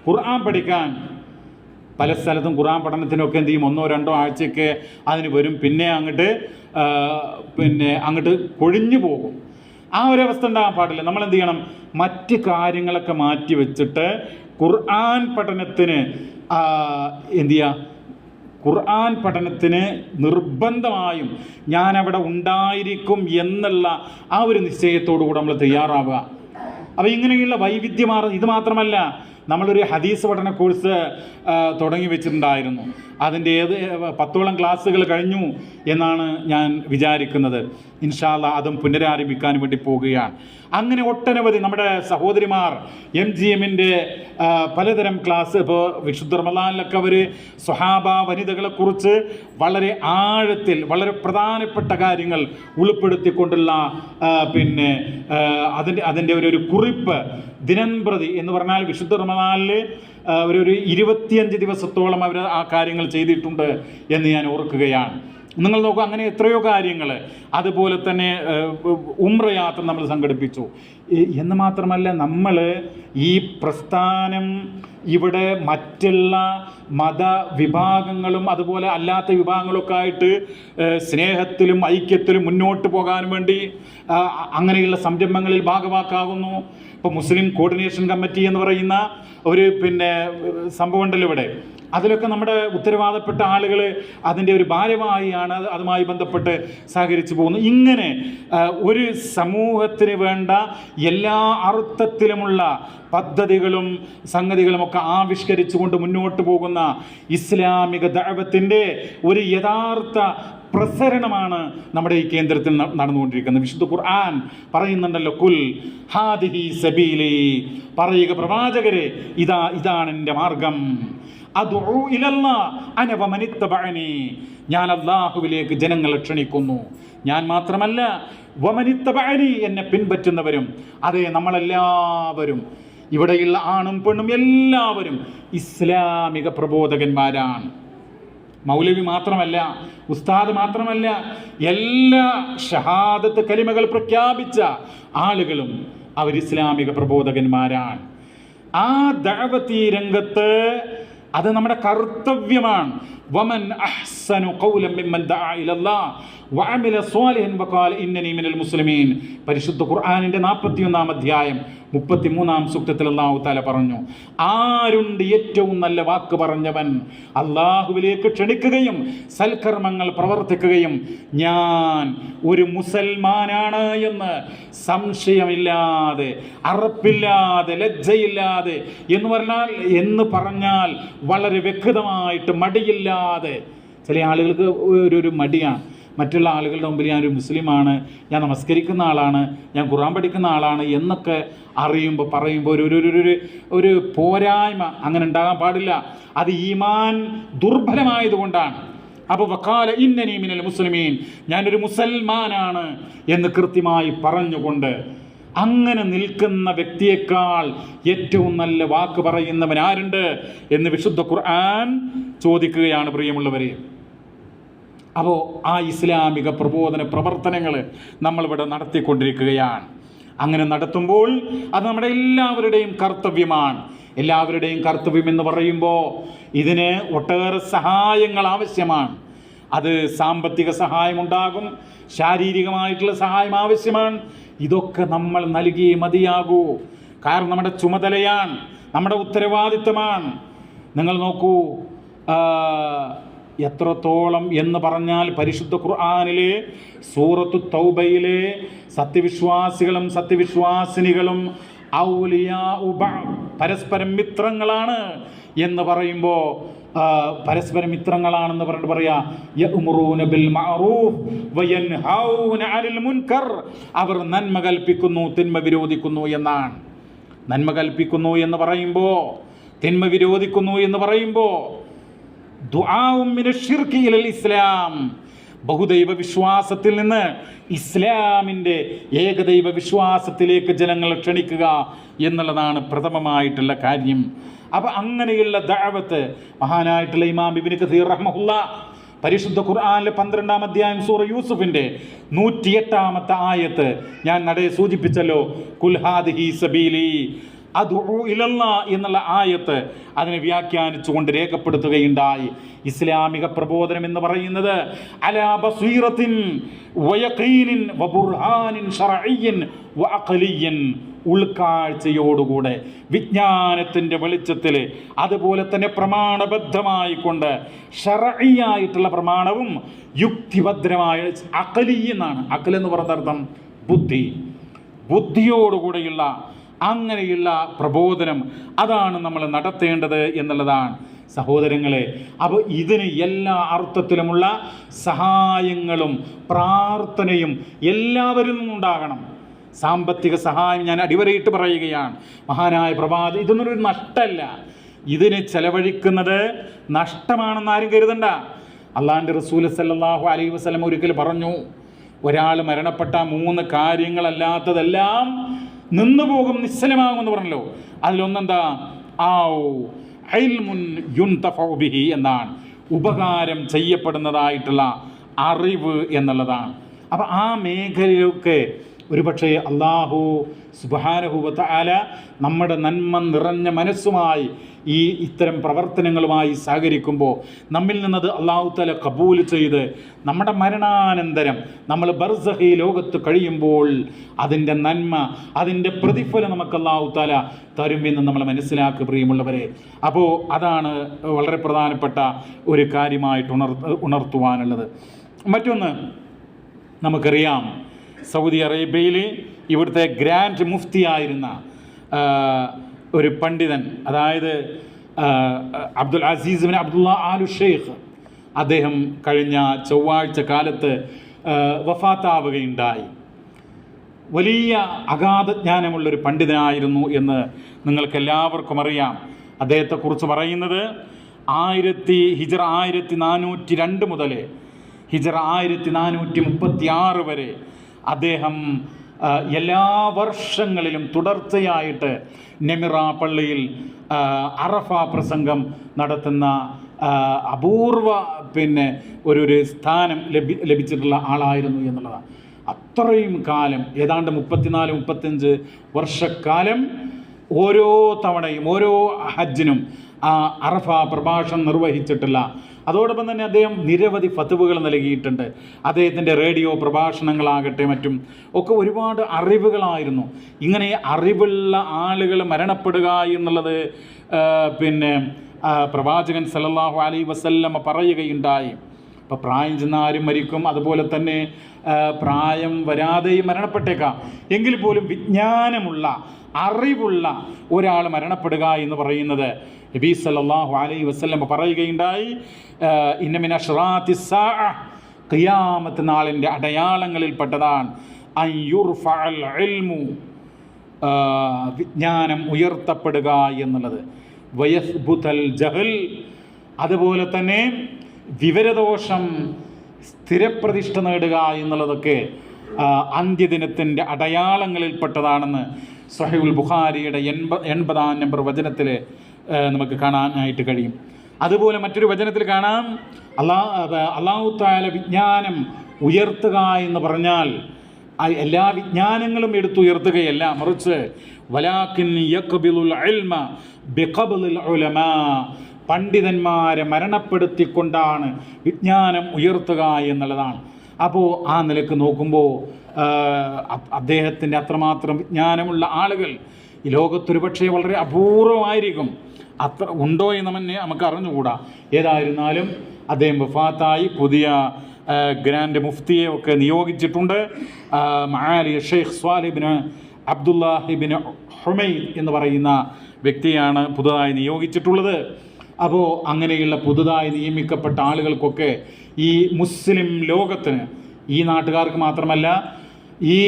ഖുർആൻ പഠിക്കാൻ പല സ്ഥലത്തും ഖുർആൻ പഠനത്തിനൊക്കെ എന്ത് ചെയ്യും? 1-2 ആഴ്ചയൊക്കെ അതിന് വരും, പിന്നെ അങ്ങോട്ട് കൊഴിഞ്ഞു പോകും. ആ ഒരവസ്ഥ ഉണ്ടാകാൻ പാടില്ല. നമ്മൾ എന്ത് ചെയ്യണം? മറ്റ് കാര്യങ്ങളൊക്കെ മാറ്റി വെച്ചിട്ട് ഖുർആൻ പഠനത്തിന് എന്ത് ചെയ്യുക? ഖുർആൻ പഠനത്തിന് നിർബന്ധമായും ഞാനവിടെ ഉണ്ടായിരിക്കും എന്നുള്ള ആ ഒരു നിശ്ചയത്തോടു കൂടെ നമ്മൾ തയ്യാറാവുക. അപ്പോൾ ഇങ്ങനെയുള്ള വൈവിധ്യമാർന്ന ഇത് മാത്രമല്ല, നമ്മളൊരു ഹദീസ് പഠന കോഴ്സ് തുടങ്ങി വെച്ചിട്ടുണ്ടായിരുന്നു. അതിൻ്റെ 10ഓളം ക്ലാസ്സുകൾ കഴിഞ്ഞു എന്നാണ് ഞാൻ വിചാരിക്കുന്നത്. ഇൻഷാ അല്ലാഹ് അതും പുനരാരംഭിക്കാൻ വേണ്ടി പോവുകയാണ്. അങ്ങനെ ഒട്ടനവധി നമ്മുടെ സഹോദരിമാർ MGMൻ്റെ പലതരം ക്ലാസ്, ഇപ്പോൾ വിശുദ്ധ റമളാനിലൊക്കെ അവർ സ്വഹാബ വനിതകളെക്കുറിച്ച് വളരെ ആഴത്തിൽ വളരെ പ്രധാനപ്പെട്ട കാര്യങ്ങൾ ഉൾപ്പെടുത്തിക്കൊണ്ടുള്ള അതിൻ്റെ ഒരു കുറിപ്പ് ദിനംപ്രതി എന്ന് പറഞ്ഞാൽ വിശുദ്ധ റമളാനിൽ ഒരു 25 ദിവസത്തോളം അവർ ആ കാര്യങ്ങൾ ചെയ്തിട്ടുണ്ട് എന്ന് ഞാൻ ഓർക്കുകയാണ്. നിങ്ങൾ നോക്കൂ, അങ്ങനെ എത്രയോ കാര്യങ്ങൾ. അതുപോലെ തന്നെ ഉംറ യാത്ര നമ്മൾ സംഘടിപ്പിച്ചു എന്ന് മാത്രമല്ല, നമ്മൾ ഈ പ്രസ്ഥാനം ഇവിടെ മറ്റുള്ള മതവിഭാഗങ്ങളും അതുപോലെ അല്ലാത്ത വിഭാഗങ്ങളൊക്കെ ആയിട്ട് സ്നേഹത്തിലും ഐക്യത്തിലും മുന്നോട്ട് പോകാൻ വേണ്ടി അങ്ങനെയുള്ള സംരംഭങ്ങളിൽ ഭാഗമാക്കാകുന്നു. ഇപ്പോൾ മുസ്ലിം കോർഡിനേഷൻ കമ്മിറ്റി എന്ന് പറയുന്ന ഒരു സംഭവം ഉണ്ടല്ലോ ഇവിടെ, അതിലൊക്കെ നമ്മുടെ ഉത്തരവാദപ്പെട്ട ആളുകൾ അതിൻ്റെ ഒരു ഭാരവാഹിയാണ്, അതുമായി ബന്ധപ്പെട്ട് സഹകരിച്ചു പോകുന്നു. ഇങ്ങനെ ഒരു സമൂഹത്തിന് വേണ്ട എല്ലാ അർത്ഥത്തിലുമുള്ള പദ്ധതികളും സംഗതികളുമൊക്കെ ആവിഷ്കരിച്ചുകൊണ്ട് മുന്നോട്ട് പോകുന്ന ഇസ്ലാമിക ദഅവത്തിൻ്റെ ഒരു യഥാർത്ഥ പ്രസരണമാണ് നമ്മുടെ ഈ കേന്ദ്രത്തിൽ നടന്നുകൊണ്ടിരിക്കുന്നത്. വിശുദ്ധ ഖുർആൻ പറയുന്നുണ്ടല്ലോ, കുൽ ഹാദിഹി സബീലി, പറയുക പ്രവാചകരെ, ഇതാണ് എൻ്റെ മാർഗം, അദ്ഉ ഇലല്ലാഹ് അന വമനിത്തബഅനി, ഞാൻ അല്ലാഹുവിലേക്ക് ജനങ്ങളെ ക്ഷണിക്കുന്നു. ഞാൻ മാത്രമല്ല, വമനിത്തബഅനി, എന്നെ പിൻപറ്റുന്നവരും. അതെ, നമ്മളെല്ലാവരും, ഇവിടെയുള്ള ആണും പെണ്ണും എല്ലാവരും ഇസ്ലാമിക പ്രബോധകന്മാരാണ്. മൗലവി മാത്രമല്ല, ഉസ്താദ് മാത്രമല്ല, എല്ലാ ഷഹാദത്ത് കലിമകൾ പ്രഖ്യാപിച്ച ആളുകളും അവർ ഇസ്ലാമിക പ്രബോധകന്മാരാണ്. ആ ദഅവത്തി രംഗത്ത് അത് നമ്മുടെ കർത്തവ്യമാണ്. വമൻ അഹ്സനു ഖൗലൻ മിമ്മൻ ദഅ ഇലല്ലാഹ് വഅമില സ്വാലിഹൻ വഖാല ഇന്നനി മിനൽ മുസ്ലിമീൻ. പരിശുദ്ധ ഖുർആനിൻ്റെ 41-ാം അധ്യായം 33-ാം സൂക്തത്തിൽ അല്ലാഹു തആല പറഞ്ഞു, ആരുണ്ട് ഏറ്റവും നല്ല വാക്ക് പറഞ്ഞവൻ, അല്ലാഹുവിലേക്ക് ക്ഷണിക്കുകയും സൽക്കർമ്മങ്ങൾ പ്രവർത്തിക്കുകയും ഞാൻ ഒരു മുസൽമാനാണ് എന്ന് സംശയമില്ലാതെ, അറപ്പില്ലാതെ, ലജ്ജയില്ലാതെ എന്ന് പറഞ്ഞാൽ വളരെ വ്യക്തമായിട്ട് മടിയില്ലാതെ. ചില ആളുകൾക്ക് ഒരു മടിയാണ്, മറ്റുള്ള ആളുകളുടെ മുമ്പിൽ ഞാനൊരു മുസ്ലിമാണ്, ഞാൻ നമസ്കരിക്കുന്ന ആളാണ്, ഞാൻ ഖുർആൻ പഠിക്കുന്ന ആളാണ് എന്നൊക്കെ പറയുമ്പോൾ ഒരു പോരായ്മ അങ്ങനെ ഉണ്ടാകാൻ പാടില്ല. അത് ഈമാൻ ദുർബലമായതുകൊണ്ടാണ്. അപ്പോൾ വഖാല ഇന്നനി മിനൽ മുസ്ലിമീൻ, ഞാനൊരു മുസൽമാനാണ് എന്ന് കൃത്യമായി പറഞ്ഞുകൊണ്ട് അങ്ങനെ നിൽക്കുന്ന വ്യക്തിയേക്കാൾ ഏറ്റവും നല്ല വാക്ക് പറയുന്നവൻ ആരുണ്ട് എന്ന് വിശുദ്ധ ഖുർആൻ ചോദിക്കുകയാണ്. പ്രിയമുള്ളവരെ, അപ്പോൾ ആ ഇസ്ലാമിക പ്രബോധന പ്രവർത്തനങ്ങൾ നമ്മളിവിടെ നടത്തിക്കൊണ്ടിരിക്കുകയാണ്. അങ്ങനെ നടത്തുമ്പോൾ അത് നമ്മുടെ എല്ലാവരുടെയും കർത്തവ്യമാണ്. എല്ലാവരുടെയും കർത്തവ്യം എന്ന് പറയുമ്പോൾ ഇതിന് ഒട്ടേറെ സഹായങ്ങൾ ആവശ്യമാണ്. അത് സാമ്പത്തിക സഹായമുണ്ടാകും, ശാരീരികമായിട്ടുള്ള സഹായം ആവശ്യമാണ്. ഇതൊക്കെ നമ്മൾ നൽകിയേ മതിയാകൂ. കാരണം നമ്മുടെ ചുമതലയാണ്, നമ്മുടെ ഉത്തരവാദിത്തമാണ്. നിങ്ങൾ നോക്കൂ, എത്രത്തോളം എന്ന് പറഞ്ഞാൽ പരിശുദ്ധ ഖുർആനിലെ സൂറത്തു തൗബയിലെ സത്യവിശ്വാസികളും സത്യവിശ്വാസിനികളും പരസ്പരം മിത്രങ്ങളാണ് എന്ന് പറയുമ്പോൾ, പരസ്പരം മിത്രങ്ങളാണെന്ന് പറഞ്ഞിട്ട് പറയാ, യഅ്മുറൂന ബിൽ മഅറൂഫ് വയൻഹൗന അനിൽ മുൻകർ, അവർ നന്മ കൽപ്പിക്കുന്നു, തിന്മ വിരോധിക്കുന്നു എന്നാണ്. നന്മ കൽപ്പിക്കുന്നു എന്ന് പറയുമ്പോൾ, തിന്മ വിരോധിക്കുന്നു എന്ന് പറയുമ്പോൾ, ദുആഉം മിനശ് ശിർകി ഇലൽ ഇസ്ലാം, ബഹുദൈവ വിശ്വാസത്തിൽ നിന്ന് ഇസ്ലാമിൻ്റെ ഏകദൈവ വിശ്വാസത്തിലേക്ക് ജനങ്ങളെ ക്ഷണിക്കുക എന്നുള്ളതാണ് പ്രഥമമായിട്ടുള്ള കാര്യം. അപ്പോൾ അങ്ങനെയുള്ള ദഅവത്ത് മഹാനായിട്ടുള്ള ഇമാം ഇബ്നു കസീർ റഹ്മഹുല്ലാഹ് പരിശുദ്ധ ഖുർആനിലെ 12-ാം അധ്യായം സൂറ യൂസുഫിൻ്റെ 108-ാമത്തെ ആയത്ത് ഞാൻ നടയെ സൂചിപ്പിച്ചല്ലോ, കുൽ ഹാദിഹി സബീലി, അദ്ഉ ഇലല്ലാഹ് എന്നുള്ള ആയത്ത് അതിനെ വ്യാഖ്യാനിച്ചുകൊണ്ട് രേഖപ്പെടുത്തുകയുണ്ടായി. ഇസ്ലാമിക പ്രബോധനം എന്ന് പറയുന്നത് അലാ ബസീറത്തിൻ വയഖീനിൻ വബുർഹാനിൻ ശർഇയ്യിൻ വഅഖലിയ്യിൻ, ഉൾക്കാഴ്ചയോടുകൂടെ വിജ്ഞാനത്തിൻ്റെ വെളിച്ചത്തിൽ, അതുപോലെ തന്നെ പ്രമാണബദ്ധമായിക്കൊണ്ട് ശർഇയായിട്ടുള്ള പ്രമാണവും യുക്തിഭദ്രമായ അഖലി എന്നാണ്. അഖൽ എന്ന് പറഞ്ഞ അർത്ഥം ബുദ്ധിയോടുകൂടെയുള്ള അങ്ങനെയുള്ള പ്രബോധനം അതാണ് നമ്മൾ നടത്തേണ്ടത് എന്നുള്ളതാണ് സഹോദരങ്ങളെ. അപ്പോൾ ഇതിന് എല്ലാ അർത്ഥത്തിലുമുള്ള സഹായങ്ങളും പ്രാർത്ഥനയും എല്ലാവരിൽ നിന്നുണ്ടാകണം. സാമ്പത്തിക സഹായം ഞാൻ അടിവരയിട്ട് പറയുകയാണ്. മഹാനായ പ്രവാചകൻ ഇതൊന്നും ഒരു നഷ്ടമല്ല, ഇതിന് ചെലവഴിക്കുന്നത് നഷ്ടമാണെന്ന് ആരും കരുതണ്ട. അള്ളാഹുവിൻ്റെ റസൂൽ സല്ലല്ലാഹു അലൈഹി വസല്ലം ഒരിക്കൽ പറഞ്ഞു, ഒരാൾ മരണപ്പെട്ട 3 കാര്യങ്ങളല്ലാത്തതെല്ലാം നിന്നുപോകും, നിശ്ചലമാകുമെന്ന് പറഞ്ഞല്ലോ. അതിലൊന്നെന്താ? ഇൽമുൻ യുൻതഫഉ ബിഹി എന്നാണ്, ഉപകാരം ചെയ്യപ്പെടുന്നതായിട്ടുള്ള അറിവ് എന്നുള്ളതാണ്. അപ്പം ആ മേഖലയിലൊക്കെ ഒരുപക്ഷെ അല്ലാഹു സുബ്ഹാനഹു വ തആല നമ്മുടെ നന്മ നിറഞ്ഞ മനസ്സുമായി ഇത്തരം പ്രവർത്തനങ്ങളുമായി സഹകരിക്കുമ്പോൾ നമ്മിൽ നിന്നത് അല്ലാഹു തആല കബൂൽ ചെയ്ത് നമ്മുടെ മരണാനന്തരം നമ്മൾ ബർസഖി ലോകത്ത് കഴിയുമ്പോൾ അതിൻ്റെ നന്മ, അതിൻ്റെ പ്രതിഫലം നമുക്ക് അല്ലാഹു തആല തരുമെന്ന് നമ്മൾ മനസ്സിലാക്കുക പ്രിയമുള്ളവരെ. അപ്പോൾ അതാണ് വളരെ പ്രധാനപ്പെട്ട ഒരു കാര്യമായിട്ട് ഉണർത്തുവാനുള്ളത്. മറ്റൊന്ന്, നമുക്കറിയാം സൗദി അറേബ്യയിൽ ഇവിടുത്തെ ഗ്രാൻഡ് മുഫ്തിയായിരുന്ന ഒരു പണ്ഡിതൻ, അതായത് അബ്ദുൽ അസീസ് ബിൻ അബ്ദുള്ള ആലു ഷെയ്ഖ്, അദ്ദേഹം കഴിഞ്ഞ ചൊവ്വാഴ്ച കാലത്ത് വഫാത്താവുകയുണ്ടായി. വലിയ അഗാധജ്ഞാനമുള്ളൊരു പണ്ഡിതനായിരുന്നു എന്ന് നിങ്ങൾക്കെല്ലാവർക്കും അറിയാം. അദ്ദേഹത്തെക്കുറിച്ച് പറയുന്നത് ഹിജറ 1402 മുതൽ ഹിജറ 1436 വരെ അദ്ദേഹം എല്ലാ വർഷങ്ങളിലും തുടർച്ചയായിട്ട് നെമിറ പള്ളിയിൽ അറഫ പ്രസംഗം നടത്തുന്ന അപൂർവ ഒരു സ്ഥാനം ലഭിച്ചിട്ടുള്ള ആളായിരുന്നു എന്നുള്ളതാണ്. അത്രയും കാലം, ഏതാണ്ട് 34-35 വർഷക്കാലം ഓരോ തവണയും ഓരോ ഹജ്ജിനും അറഫ പ്രഭാഷണം നിർവഹിച്ചിട്ടില്ല. അതോടൊപ്പം തന്നെ അദ്ദേഹം നിരവധി ഫത്വകൾ നൽകിയിട്ടുണ്ട്. അദ്ദേഹത്തിൻ്റെ റേഡിയോ പ്രഭാഷണങ്ങളാകട്ടെ മറ്റും ഒക്കെ ഒരുപാട് അറിവുകളായിരുന്നു. ഇങ്ങനെ അറിവുള്ള ആളുകൾ മരണപ്പെടുക എന്നുള്ളത് പ്രവാചകൻ സല്ലല്ലാഹു അലൈഹി വസല്ലം പറയുകയുണ്ടായി. ഇപ്പോൾ പ്രായം ചെന്ന ആരും മരിക്കും, അതുപോലെ തന്നെ പ്രായം വരാതെയും മരണപ്പെട്ടേക്കാം. എങ്കിൽ പോലും വിജ്ഞാനമുള്ള അറിവുള്ള ഒരാൾ മരണപ്പെടുക എന്ന് പറയുന്നത് നബി സല്ലല്ലാഹു അലൈഹി വസല്ലം പറയുകയുണ്ടായി, ഇന്ന മിൻ അശ്റാത്തിസ് സാഅ, ഖിയാമത്ത് നാളിൻ്റെ അടയാളങ്ങളിൽപ്പെട്ടതാണ് അൻ യുർഫഅൽ ഇൽമു, വിജ്ഞാനം ഉയർത്തപ്പെടുക എന്നുള്ളത്, വയസ്ബുതൽ ജഹൽ, അതുപോലെ തന്നെ വിവരദോഷം സ്ഥിരപ്രതിഷ്ഠ നേടുക എന്നുള്ളതൊക്കെ അന്ത്യദിനത്തിൻ്റെ അടയാളങ്ങളിൽപ്പെട്ടതാണെന്ന് സഹീഹുൽ ബുഖാരിയുടെ 80-ാം നമ്പർ വചനത്തിൽ നമുക്ക് കാണാനായിട്ട് കഴിയും. അതുപോലെ മറ്റൊരു വചനത്തിൽ കാണാം, അല്ലാഹു തആല വിജ്ഞാനം ഉയർത്തുക എന്ന് പറഞ്ഞാൽ എല്ലാ വിജ്ഞാനങ്ങളും എടുത്തുയർത്തുകയല്ല, മറിച്ച് വലാകിൻ യഖ്ബിലുൽ ഇൽമ ബിഖബ്ലിൽ ഉലമാ, പണ്ഡിതന്മാരെ മരണപ്പെടുത്തിക്കൊണ്ടാണ് വിജ്ഞാനം ഉയർത്തുക എന്നുള്ളതാണ്. അപ്പോൾ ആ നിലക്ക് നോക്കുമ്പോൾ അദ്ദേഹത്തിൻ്റെ അത്രമാത്രം വിജ്ഞാനമുള്ള ആളുകൾ ഈ ലോകത്തൊരു പക്ഷേ വളരെ അപൂർവമായിരിക്കും. അത്ര ഉണ്ടോ എന്ന് തന്നെ നമുക്ക് അറിഞ്ഞുകൂടാ. ഏതായിരുന്നാലും അദ്ദേഹം വഫാത്തായി. പുതിയ ഗ്രാൻഡ് മുഫ്തിയെ ഒക്കെ നിയോഗിച്ചിട്ടുണ്ട്. മആലി Sheikh Salih bin Abdullahi bin Humaid എന്ന് പറയുന്ന വ്യക്തിയാണ് പുതുതായി നിയോഗിച്ചിട്ടുള്ളത്. അപ്പോൾ അങ്ങനെയുള്ള പുതുതായി നിയമിക്കപ്പെട്ട ആളുകൾക്കൊക്കെ ഈ മുസ്ലിം ലോകത്തിന്, ഈ നാട്ടുകാർക്ക് മാത്രമല്ല, ഈ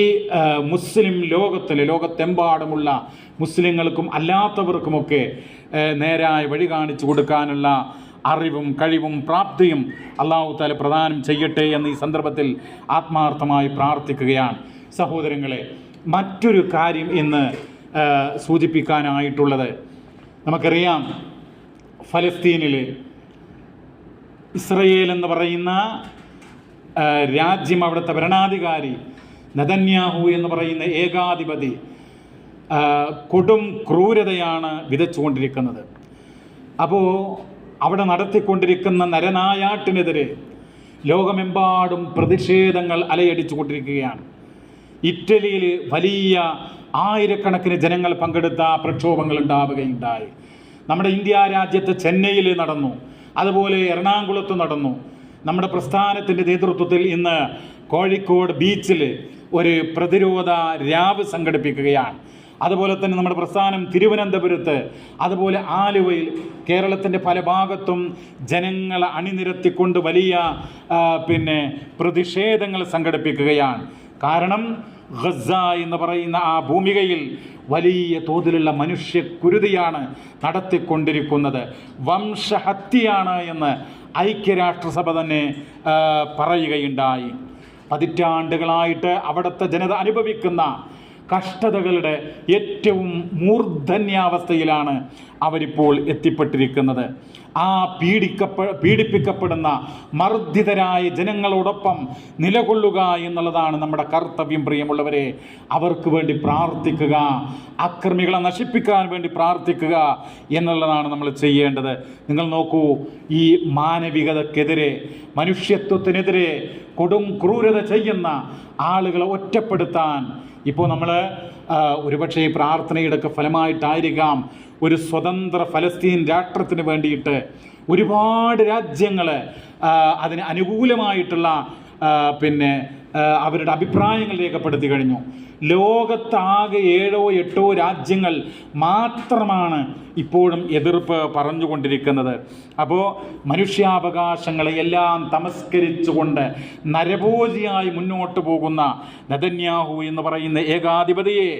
മുസ്ലിം ലോകത്തെമ്പാടുമുള്ള മുസ്ലിങ്ങൾക്കും അല്ലാത്തവർക്കുമൊക്കെ നേരായ വഴി കാണിച്ചു കൊടുക്കാനുള്ള അറിവും കഴിവും പ്രാപ്തിയും അല്ലാഹു തആല പ്രദാനം ചെയ്യട്ടെ എന്ന് ഈ സന്ദർഭത്തിൽ ആത്മാർത്ഥമായി പ്രാർത്ഥിക്കുകയാണ്. സഹോദരങ്ങളെ, മറ്റൊരു കാര്യം ഇന്ന് സൂചിപ്പിക്കാനായിട്ടുള്ളത്, നമുക്കറിയാം ഫലസ്തീനിൽ ഇസ്രയേൽ എന്ന് പറയുന്ന രാജ്യം, അവിടുത്തെ ഭരണാധികാരി നെതന്യാഹു എന്ന് പറയുന്ന ഏകാധിപതി കൊടും ക്രൂരതയാണ് വിതച്ചുകൊണ്ടിരിക്കുന്നത്. അപ്പോൾ അവിടെ നടത്തിക്കൊണ്ടിരിക്കുന്ന നരനായാട്ടിനെതിരെ ലോകമെമ്പാടും പ്രതിഷേധങ്ങൾ അലയടിച്ചു കൊണ്ടിരിക്കുകയാണ്. ഇറ്റലിയിൽ വലിയ ആയിരക്കണക്കിന് ജനങ്ങൾ പങ്കെടുത്ത പ്രക്ഷോഭങ്ങൾ ഉണ്ടാവുകയുണ്ടായി. നമ്മുടെ ഇന്ത്യ രാജ്യത്ത് ചെന്നൈയിൽ നടന്നു, അതുപോലെ എറണാകുളത്ത് നടന്നു. നമ്മുടെ പ്രസ്ഥാനത്തിൻ്റെ നേതൃത്വത്തിൽ ഇന്ന് കോഴിക്കോട് ബീച്ചിൽ ഒരു പ്രതിരോധ രാവ് സംഘടിപ്പിക്കുകയാണ്. അതുപോലെ തന്നെ നമ്മുടെ പ്രസ്ഥാനം തിരുവനന്തപുരത്ത്, അതുപോലെ ആലുവയിൽ, കേരളത്തിൻ്റെ പല ഭാഗത്തും ജനങ്ങളെ അണിനിരത്തിക്കൊണ്ട് വലിയ പ്രതിഷേധങ്ങൾ സംഘടിപ്പിക്കുകയാണ്. കാരണം ഗസ എന്ന് പറയുന്ന ആ ഭൂമികയിൽ വലിയ തോതിലുള്ള മനുഷ്യക്കുരുതിയാണ് നടത്തിക്കൊണ്ടിരിക്കുന്നത്, വംശഹത്യയാണ് എന്ന് ഐക്യരാഷ്ട്രസഭ തന്നെ പറയുകയുണ്ടായി. പതിറ്റാണ്ടുകളായിട്ട് അവിടുത്തെ ജനത അനുഭവിക്കുന്ന കഷ്ടതകളുടെ ഏറ്റവും മൂർധന്യാവസ്ഥയിലാണ് അവരിപ്പോൾ എത്തിപ്പെട്ടിരിക്കുന്നത്. ആ പീഡിപ്പിക്കപ്പെടുന്ന മർദ്ദിതരായ ജനങ്ങളോടൊപ്പം നിലകൊള്ളുക എന്നുള്ളതാണ് നമ്മുടെ കർത്തവ്യം. പ്രിയമുള്ളവരെ, അവർക്ക് വേണ്ടി പ്രാർത്ഥിക്കുക, അക്രമികളെ നശിപ്പിക്കാൻ വേണ്ടി പ്രാർത്ഥിക്കുക എന്നുള്ളതാണ് നമ്മൾ ചെയ്യേണ്ടത്. നിങ്ങൾ നോക്കൂ, ഈ മാനവികതക്കെതിരെ, മനുഷ്യത്വത്തിനെതിരെ കൊടും ക്രൂരത ചെയ്യുന്ന ആളുകളെ ഒറ്റപ്പെടുത്താൻ ഇപ്പോൾ നമ്മൾ ഒരുപക്ഷെ ഈ പ്രാർത്ഥനയുടെയൊക്കെ ഫലമായിട്ടായിരിക്കാം ഒരു സ്വതന്ത്ര ഫലസ്തീൻ രാഷ്ട്രത്തിന് വേണ്ടിയിട്ട് ഒരുപാട് രാജ്യങ്ങൾ അതിന് അനുകൂലമായിട്ടുള്ള അവരുടെ അഭിപ്രായങ്ങൾ രേഖപ്പെടുത്തി കഴിഞ്ഞു. ലോകത്താകെ 7-8 രാജ്യങ്ങൾ മാത്രമാണ് ഇപ്പോഴും എതിർപ്പ് പറഞ്ഞുകൊണ്ടിരിക്കുന്നത്. അപ്പോൾ മനുഷ്യാവകാശങ്ങളെ എല്ലാം തമസ്കരിച്ചുകൊണ്ട് നരഭോജിയായി മുന്നോട്ട് പോകുന്ന നെതന്യാഹു എന്ന് പറയുന്ന ഏകാധിപതിയെ,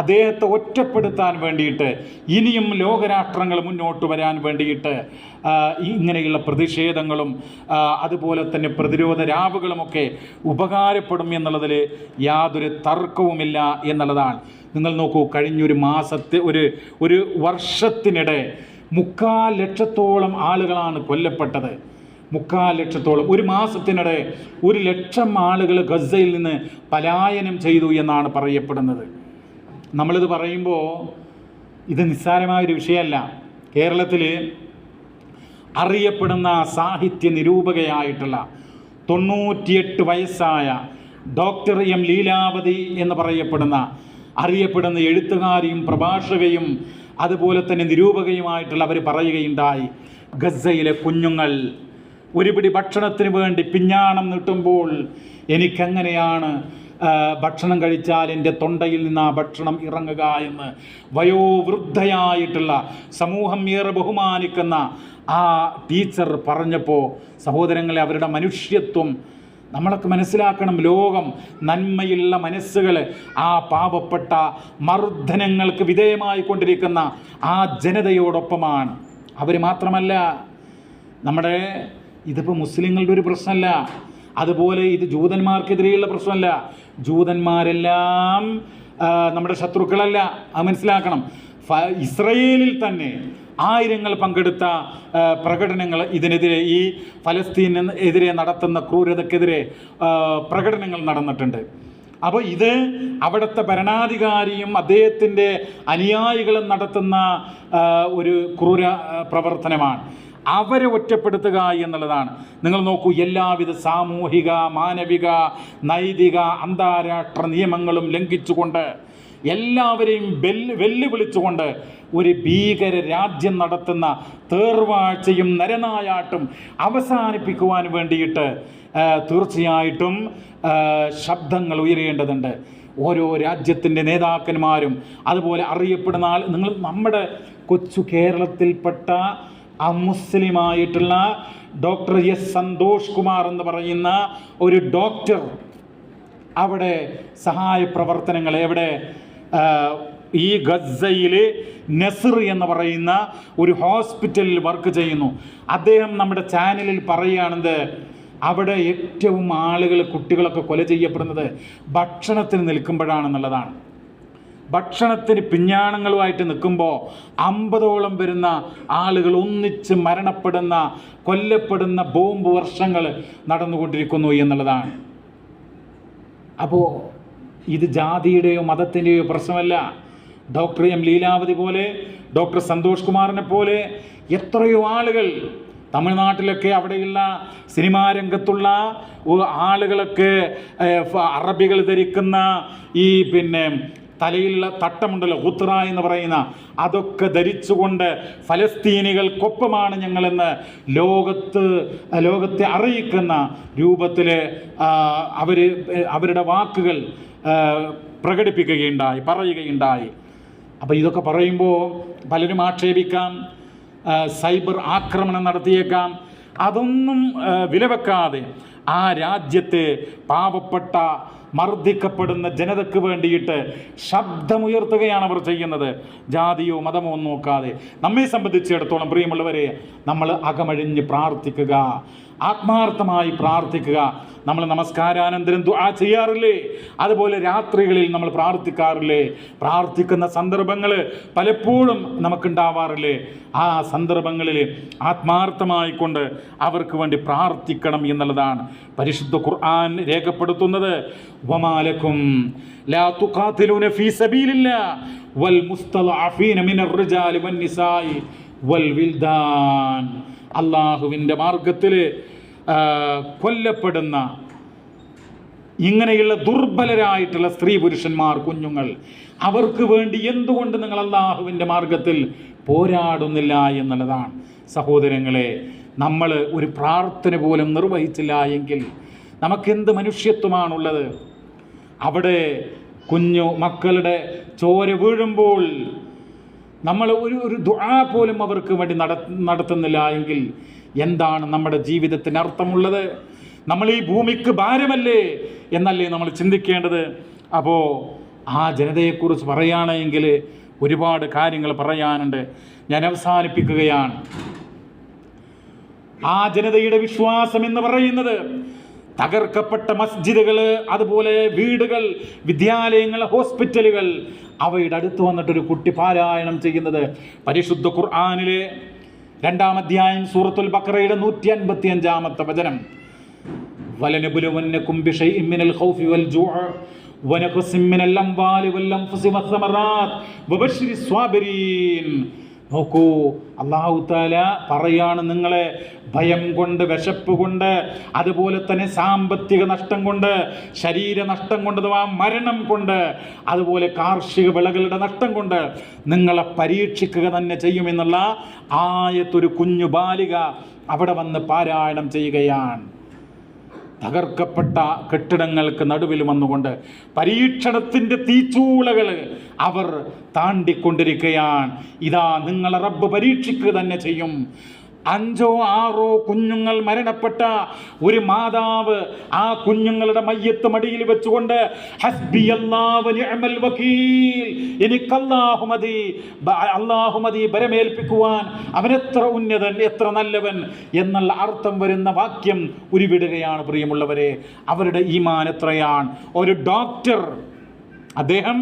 അദ്ദേഹത്തെ ഒറ്റപ്പെടുത്താൻ വേണ്ടിയിട്ട് ഇനിയും ലോകരാഷ്ട്രങ്ങൾ മുന്നോട്ട് വരാൻ വേണ്ടിയിട്ട് ഇങ്ങനെയുള്ള പ്രതിഷേധങ്ങളും അതുപോലെ തന്നെ പ്രതിരോധ രാവുകളുമൊക്കെ ഉപകാരപ്പെടും എന്നുള്ളതിൽ യാതൊരു തർക്കവുമില്ല എന്നുള്ളതാണ്. നിങ്ങൾ നോക്കൂ, കഴിഞ്ഞൊരു മാസത്തെ ഒരു വർഷത്തിനിടെ 3/4 ലക്ഷത്തോളം ആളുകളാണ് കൊല്ലപ്പെട്ടത്. 3/4 ലക്ഷത്തോളം. ഒരു മാസത്തിനിടെ 1 ലക്ഷം ആളുകൾ ഗസയിൽ നിന്ന് പലായനം ചെയ്തു എന്നാണ് പറയപ്പെടുന്നത്. നമ്മളിത് പറയുമ്പോൾ ഇത് നിസ്സാരമായൊരു വിഷയമല്ല. കേരളത്തിൽ അറിയപ്പെടുന്ന സാഹിത്യ നിരൂപകയായിട്ടുള്ള 98 വയസ്സായ ഡോക്ടർ എം ലീലാവതി എന്ന് അറിയപ്പെടുന്ന എഴുത്തുകാരിയും പ്രഭാഷകയും അതുപോലെ തന്നെ നിരൂപകയുമായിട്ടുള്ള അവർ പറയുകയുണ്ടായി, ഗസയിലെ കുഞ്ഞുങ്ങൾ ഒരു പിടി ഭക്ഷണത്തിന് വേണ്ടി പിഞ്ഞാണം നീട്ടുമ്പോൾ എനിക്കെങ്ങനെയാണ് ഭക്ഷണം കഴിച്ചാൽ എൻ്റെ തൊണ്ടയിൽ നിന്ന് ആ ഭക്ഷണം ഇറങ്ങുക എന്ന് വയോവൃദ്ധയായിട്ടുള്ള സമൂഹം ഏറെ ബഹുമാനിക്കുന്ന ആ ടീച്ചർ പറഞ്ഞപ്പോൾ, സഹോദരങ്ങളെ, അവരുടെ മനുഷ്യത്വം നമ്മളൊക്കെ മനസ്സിലാക്കണം. ലോകം നന്മയുള്ള മനസ്സുകൾ ആ പാവപ്പെട്ട മർദ്ദനങ്ങൾക്ക് വിധേയമായി കൊണ്ടിരിക്കുന്ന ആ ജനതയോടൊപ്പമാണ്. അവർ മാത്രമല്ല, ഇതിപ്പോൾ മുസ്ലിങ്ങളുടെ ഒരു പ്രശ്നമല്ല, അതുപോലെ ഇത് ജൂതന്മാർക്കെതിരെയുള്ള പ്രശ്നമല്ല. ജൂതന്മാരെല്ലാം നമ്മുടെ ശത്രുക്കളല്ല, അത് മനസ്സിലാക്കണം. ഇസ്രയേലിൽ തന്നെ ആയിരങ്ങൾ പങ്കെടുത്ത പ്രകടനങ്ങൾ ഇതിനെതിരെ, ഈ ഫലസ്തീനെതിരെ നടത്തുന്ന ക്രൂരതക്കെതിരെ പ്രകടനങ്ങൾ നടന്നിട്ടുണ്ട്. അപ്പോൾ ഇത് അവിടുത്തെ ഭരണാധികാരിയും അദ്ദേഹത്തിൻ്റെ അനുയായികളും നടത്തുന്ന ഒരു ക്രൂര പ്രവർത്തനമാണ്. അവരെ ഒറ്റപ്പെടുത്തുക എന്നുള്ളതാണ്. നിങ്ങൾ നോക്കൂ, എല്ലാവിധ സാമൂഹിക, മാനവിക, നൈതിക, അന്താരാഷ്ട്ര നിയമങ്ങളും ലംഘിച്ചുകൊണ്ട്, എല്ലാവരെയും വെല്ലുവിളിച്ചുകൊണ്ട് ഒരു ഭീകര രാജ്യം നടത്തുന്ന തേർവാഴ്ചയും നരനായാട്ടും അവസാനിപ്പിക്കുവാൻ വേണ്ടിയിട്ട് തീർച്ചയായിട്ടും ശബ്ദങ്ങൾ ഉയരേണ്ടതുണ്ട്. ഓരോ രാജ്യത്തിൻ്റെ നേതാക്കന്മാരും അതുപോലെ അറിയപ്പെടുന്ന നമ്മുടെ കൊച്ചു കേരളത്തിൽപ്പെട്ട അമുസ്ലിമായിട്ടുള്ള ഡോക്ടർ എസ് സന്തോഷ് കുമാർ എന്ന് പറയുന്ന ഒരു ഡോക്ടർ അവിടെ സഹായ പ്രവർത്തനങ്ങൾ ഈ ഗസയിൽ നസർ എന്ന് പറയുന്ന ഒരു ഹോസ്പിറ്റലിൽ വർക്ക് ചെയ്യുന്നു. അദ്ദേഹം നമ്മുടെ ചാനലിൽ പറയുകയാണെന്ന്, അവിടെ ഏറ്റവും കുട്ടികളൊക്കെ കൊല ചെയ്യപ്പെടുന്നത് ഭക്ഷണത്തിന് നിൽക്കുമ്പോഴാണെന്നുള്ളതാണ്. ഭക്ഷണത്തിന് പിഞ്ഞാണങ്ങളുമായിട്ട് നിൽക്കുമ്പോൾ 50ഓളം വരുന്ന ആളുകൾ ഒന്നിച്ച് മരണപ്പെടുന്ന, കൊല്ലപ്പെടുന്ന ബോംബ് വർഷങ്ങൾ നടന്നുകൊണ്ടിരിക്കുന്നു എന്നുള്ളതാണ്. അപ്പോൾ ഇത് ജാതിയുടെയോ മതത്തിൻ്റെയോ പ്രശ്നമല്ല. ഡോക്ടർ എം ലീലാവതി പോലെ, ഡോക്ടർ സന്തോഷ് കുമാറിനെ പോലെ എത്രയോ ആളുകൾ തമിഴ്നാട്ടിലൊക്കെ അവിടെയുള്ള സിനിമാ രംഗത്തുള്ള ആളുകളൊക്കെ അറബികൾ ധരിക്കുന്ന ഈ തലയിലുള്ള തട്ടമുണ്ടല്ലോ, ഖുത്ര എന്ന് പറയുന്ന, അതൊക്കെ ധരിച്ചുകൊണ്ട് ഫലസ്തീനികൾക്കൊപ്പമാണ് ഞങ്ങളെന്ന് ലോകത്തെ അറിയിക്കുന്ന രൂപത്തിൽ അവരുടെ വാക്കുകൾ പറയുകയുണ്ടായി. അപ്പോൾ ഇതൊക്കെ പറയുമ്പോൾ പലരും ആക്ഷേപിക്കാം, സൈബർ ആക്രമണം നടത്തിയേക്കാം. അതൊന്നും വിലവെക്കാതെ ആ രാജ്യത്തെ പാവപ്പെട്ട മർദ്ദിക്കപ്പെടുന്ന ജനതയ്ക്ക് വേണ്ടിയിട്ട് ശബ്ദമുയർത്തുകയാണ് അവർ ചെയ്യുന്നത്. ജാതിയോ മതമോ ഒന്നും നോക്കാതെ. നമ്മെ സംബന്ധിച്ചിടത്തോളം പ്രിയമുള്ളവരെ, നമ്മൾ അകമഴിഞ്ഞ് പ്രാർത്ഥിക്കുക, ആത്മാർത്ഥമായി പ്രാർത്ഥിക്കുക. നമ്മൾ നമസ്കാരാനന്തരം ദുആ ചെയ്യാറില്ലേ? അതുപോലെ രാത്രികളിൽ നമ്മൾ പ്രാർത്ഥിക്കാറില്ലേ? പ്രാർത്ഥിക്കുന്ന സന്ദർഭങ്ങൾ പലപ്പോഴും നമുക്കുണ്ടാവാറില്ലേ? ആ സന്ദർഭങ്ങളിൽ ആത്മാർത്ഥമായി കൊണ്ട് അവർക്ക് വേണ്ടി പ്രാർത്ഥിക്കണം എന്നുള്ളതാണ് പരിശുദ്ധ ഖുർആൻ രേഖപ്പെടുത്തുന്നത്. വമാലക്കും ലാ തുഖാതിലൂന ഫീ സബീലില്ലാഹ് വൽ മുസ്തളഅഫീന മിനർ റിജാലി വൻ നിസാഇ വൽ വിൽദാൻ. അല്ലാഹുവിൻ്റെ മാർഗത്തിൽ കൊല്ലപ്പെടുന്ന ഇങ്ങനെയുള്ള ദുർബലരായിട്ടുള്ള സ്ത്രീ പുരുഷന്മാർ, കുഞ്ഞുങ്ങൾ, അവർക്ക് വേണ്ടി എന്തുകൊണ്ട് നിങ്ങൾ അല്ലാഹുവിൻ്റെ മാർഗത്തിൽ പോരാടുന്നില്ല എന്നുള്ളതാണ്. സഹോദരങ്ങളെ, നമ്മൾ ഒരു പ്രാർത്ഥന പോലും നിർവഹിച്ചില്ല എങ്കിൽ നമുക്കെന്ത് മനുഷ്യത്വമാണുള്ളത്? അവിടെ കുഞ്ഞു മക്കളുടെ ചോര വീഴുമ്പോൾ നമ്മൾ ഒരു ദുആ പോലും അവർക്ക് വേണ്ടി നടത്തുന്നില്ല എങ്കിൽ എന്താണ് നമ്മുടെ ജീവിതത്തിന് അർത്ഥമുള്ളത്? നമ്മൾ ഈ ഭൂമിക്ക് ഭാരമല്ലേ എന്നല്ലേ നമ്മൾ ചിന്തിക്കേണ്ടത്? അപ്പോൾ ആ ജനതയെക്കുറിച്ച് പറയുകയാണെങ്കിൽ ഒരുപാട് കാര്യങ്ങൾ പറയാനുണ്ട്. ഞാൻ അവസാനിപ്പിക്കുകയാണ്. ആ ജനതയുടെ വിശ്വാസം എന്ന് പറയുന്നത് തകർക്കപ്പെട്ട മസ്ജിദുകൾ, അതുപോലെ വീടുകൾ, വിദ്യാലയങ്ങൾ, ഹോസ്പിറ്റലുകൾ, അവയുടെ അടുത്ത് വന്നിട്ടൊരു കുട്ടി പാരായണം ചെയ്യുന്നത് പരിശുദ്ധ ഖുർആനിലെ 2-ാം അധ്യായം സൂറത്തുൽ ബഖറയുടെ 155-ാമത്തെ വചനം, വലനബുലുവന്നകും ബിശൈഇൻ മിനൽ ഖൗഫി വൽ ജൂഅ് വനഖസിൻ മിനൽ അംവാലി വൽ അൻഫുസി വസ്സമറാത്ത് വബശ്ശിരിസ് സ്വാബിരീൻ. നോക്കൂ, അല്ലാഹു തആല പറയാണ്, നിങ്ങളെ ഭയം കൊണ്ട്, വിശപ്പ് കൊണ്ട്, അതുപോലെ തന്നെ സാമ്പത്തിക നഷ്ടം കൊണ്ട്, ശരീര നഷ്ടം കൊണ്ട്, അഥവാ മരണം കൊണ്ട്, അതുപോലെ കാർഷിക വിളകളുടെ നഷ്ടം കൊണ്ട് നിങ്ങളെ പരീക്ഷിക്കുക തന്നെ ചെയ്യുമെന്നുള്ള ആയത്തൊരു കുഞ്ഞു ബാലിക അവിടെ വന്ന് പാരായണം ചെയ്യുകയാണ്. തകർക്കപ്പെട്ട കെട്ടിടങ്ങൾക്ക് നടുവിൽ വന്നുകൊണ്ട് പരീക്ഷണത്തിൻ്റെ തീച്ചൂളകൾ അവർ താണ്ടിക്കൊണ്ടിരിക്കുകയാണ്. ഇതാ നിങ്ങളെ റബ്ബ് പരീക്ഷിക്കുക തന്നെ ചെയ്യും. 5-6 കുഞ്ഞുങ്ങൾ മരണപ്പെട്ട ഒരു മാതാവ് ആ കുഞ്ഞുങ്ങളുടെ മയ്യത്ത് മടിയിൽ വെച്ചുകൊണ്ട് ഹസ്ബിയല്ലാഹു വനിഅമൽ വകീൽ, എനിക്ക് അല്ലാഹു മതി ബരമേൽപ്പിക്കുവാൻ, അവനെത്ര ഉന്നതൻ, എത്ര നല്ലവൻ എന്നുള്ള അർത്ഥം വരുന്ന വാക്യം ഉരുവിടുകയാണ്. പ്രിയമുള്ളവരെ, അവരുടെ ഈമാൻ എത്രയാണ്! ഒരു ഡോക്ടർ, അദ്ദേഹം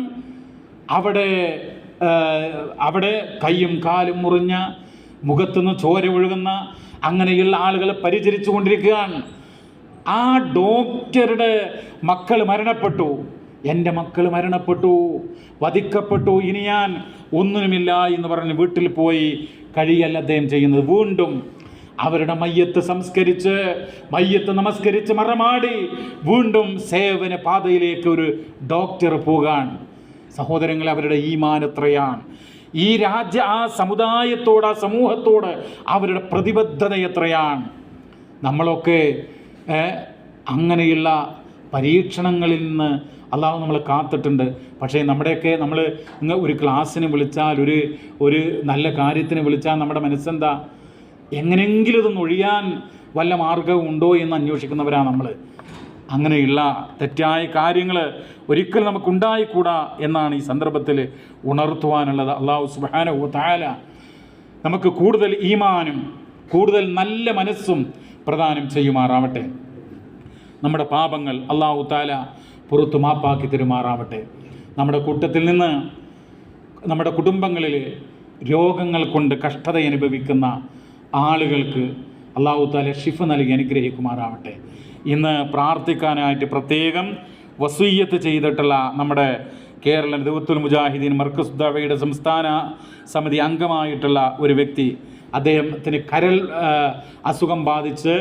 അവിടെ കൈയും കാലും മുറിഞ്ഞ, മുഖത്തുനിന്ന് ചോര ഒഴുകുന്ന അങ്ങനെയുള്ള ആളുകളെ പരിചരിച്ചു കൊണ്ടിരിക്കുകയാണ്. ആ ഡോക്ടറുടെ മക്കൾ മരണപ്പെട്ടു, എൻ്റെ മക്കൾ മരണപ്പെട്ടു, വധിക്കപ്പെട്ടു, ഇനി ഞാൻ ഒന്നിനുമില്ല എന്ന് പറഞ്ഞ് വീട്ടിൽ പോയി കഴിയല്ല അദ്ദേഹം ചെയ്യുന്നത്. വീണ്ടും അവരുടെ മയ്യത്ത് നമസ്കരിച്ച് മറമാടി വീണ്ടും സേവന പാതയിലേക്ക് ഒരു ഡോക്ടർ പോകാൻ. സഹോദരങ്ങളെ, അവരുടെ ഈമാൻ എത്രയാണ്! ഈ ആ സമുദായത്തോട്, ആ സമൂഹത്തോട് അവരുടെ പ്രതിബദ്ധത എത്രയാണ്! നമ്മളൊക്കെ അങ്ങനെയുള്ള പരീക്ഷണങ്ങളിൽ നിന്ന് അല്ലാഹു നമ്മളെ കാത്തിട്ടുണ്ട്. പക്ഷേ നമ്മൾ ഒരു ക്ലാസ്സിന് വിളിച്ചാൽ, ഒരു നല്ല കാര്യത്തിന് വിളിച്ചാൽ നമ്മുടെ മനസ്സെന്താ? എങ്ങനെയെങ്കിലും ഇതൊന്ന് ഒഴിയാൻ വല്ല മാർഗവും ഉണ്ടോ എന്ന് അന്വേഷിക്കുന്നവരാണ് നമ്മൾ. അങ്ങനെയുള്ള തെറ്റായ കാര്യങ്ങൾ ഒരിക്കലും നമുക്കുണ്ടായിക്കൂടാ എന്നാണ് ഈ സന്ദർഭത്തിൽ ഉണർത്തുവാനുള്ളത്. അല്ലാഹു സുബ്ഹാനഹു വ തആല നമുക്ക് കൂടുതൽ ഈമാനും കൂടുതൽ നല്ല മനസ്സും പ്രദാനം ചെയ്യുമാറാവട്ടെ. നമ്മുടെ പാപങ്ങൾ അല്ലാഹു തആല പുറത്തു മാപ്പാക്കി തരുമാറാവട്ടെ. നമ്മുടെ കൂട്ടത്തിൽ നിന്ന്, നമ്മുടെ കുടുംബങ്ങളിൽ രോഗങ്ങൾ കൊണ്ട് കഷ്ടത അനുഭവിക്കുന്ന ആളുകൾക്ക് അല്ലാഹു തആല ശിഫ നൽകി അനുഗ്രഹിക്കുമാറാവട്ടെ. ഇന്ന് പ്രാർത്ഥിക്കാനായിട്ട് പ്രത്യേകം വസീയത്ത് ചെയ്തിട്ടുള്ള നമ്മുടെ കേരള ദഅവത്തുൽ മുജാഹിദീൻ മർക്കസ് ദഅവയുടെ സംസ്ഥാന സമിതി അംഗമായിട്ടുള്ള ഒരു വ്യക്തി, അദ്ദേഹത്തിന് കരൾ അസുഖം ബാധിച്ച്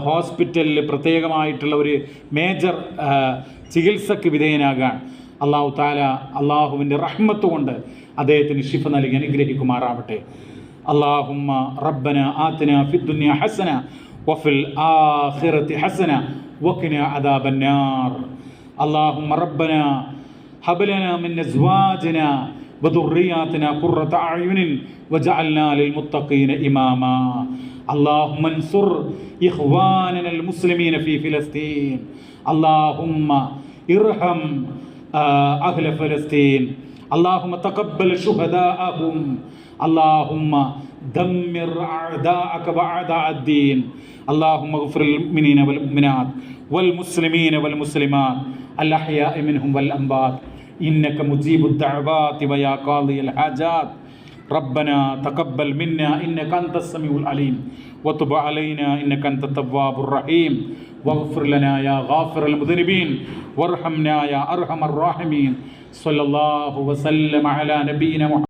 ഹോസ്പിറ്റലിൽ പ്രത്യേകമായിട്ടുള്ള ഒരു മേജർ ചികിത്സക്ക് വിധേയനാകാൻ അള്ളാഹു താല അള്ളാഹുവിൻ്റെ റഹ്മത്ത് കൊണ്ട് അദ്ദേഹത്തിന് ശിഫ നൽകി അനുഗ്രഹിക്കുമാറാവട്ടെ. അല്ലാഹുമ്മ റബ്ബന ആതിന ഫിദ്ദുനിയ ഹസന വഫിൽ ആഖിറതി ഹസന വഖിനാ അദാബന്നാർ. അല്ലാഹുമ്മ റബ്ബന ഹബ് ലനാ മിൻ അസ്വാജിനാ വദുർരിയാതിനാ ഖുർറത അഅ്യുനിൻ വജഅൽനാ ലിൽമുത്തഖീന ഇമാമാ. اللهم انصر إخواننا المسلمين في فلسطين. اللهم ارحم أهل فلسطين. اللهم تقبل شهداءهم. اللهم دمر أعداءك وأعداء الدين. اللهم اغفر للمؤمنين والمؤمنات والمسلمين والمسلمات الأحياء منهم والأموات إنك مجيب الدعوات ويا قاضي الحاجات. ربنا تقبل منا إنك أنت السميع العليم وتب علينا إنك أنت التواب الرحيم واغفر لنا يا غافر المذنبين وارحمنا يا أرحم الراحمين. صلى الله وسلم على نبينا محمد.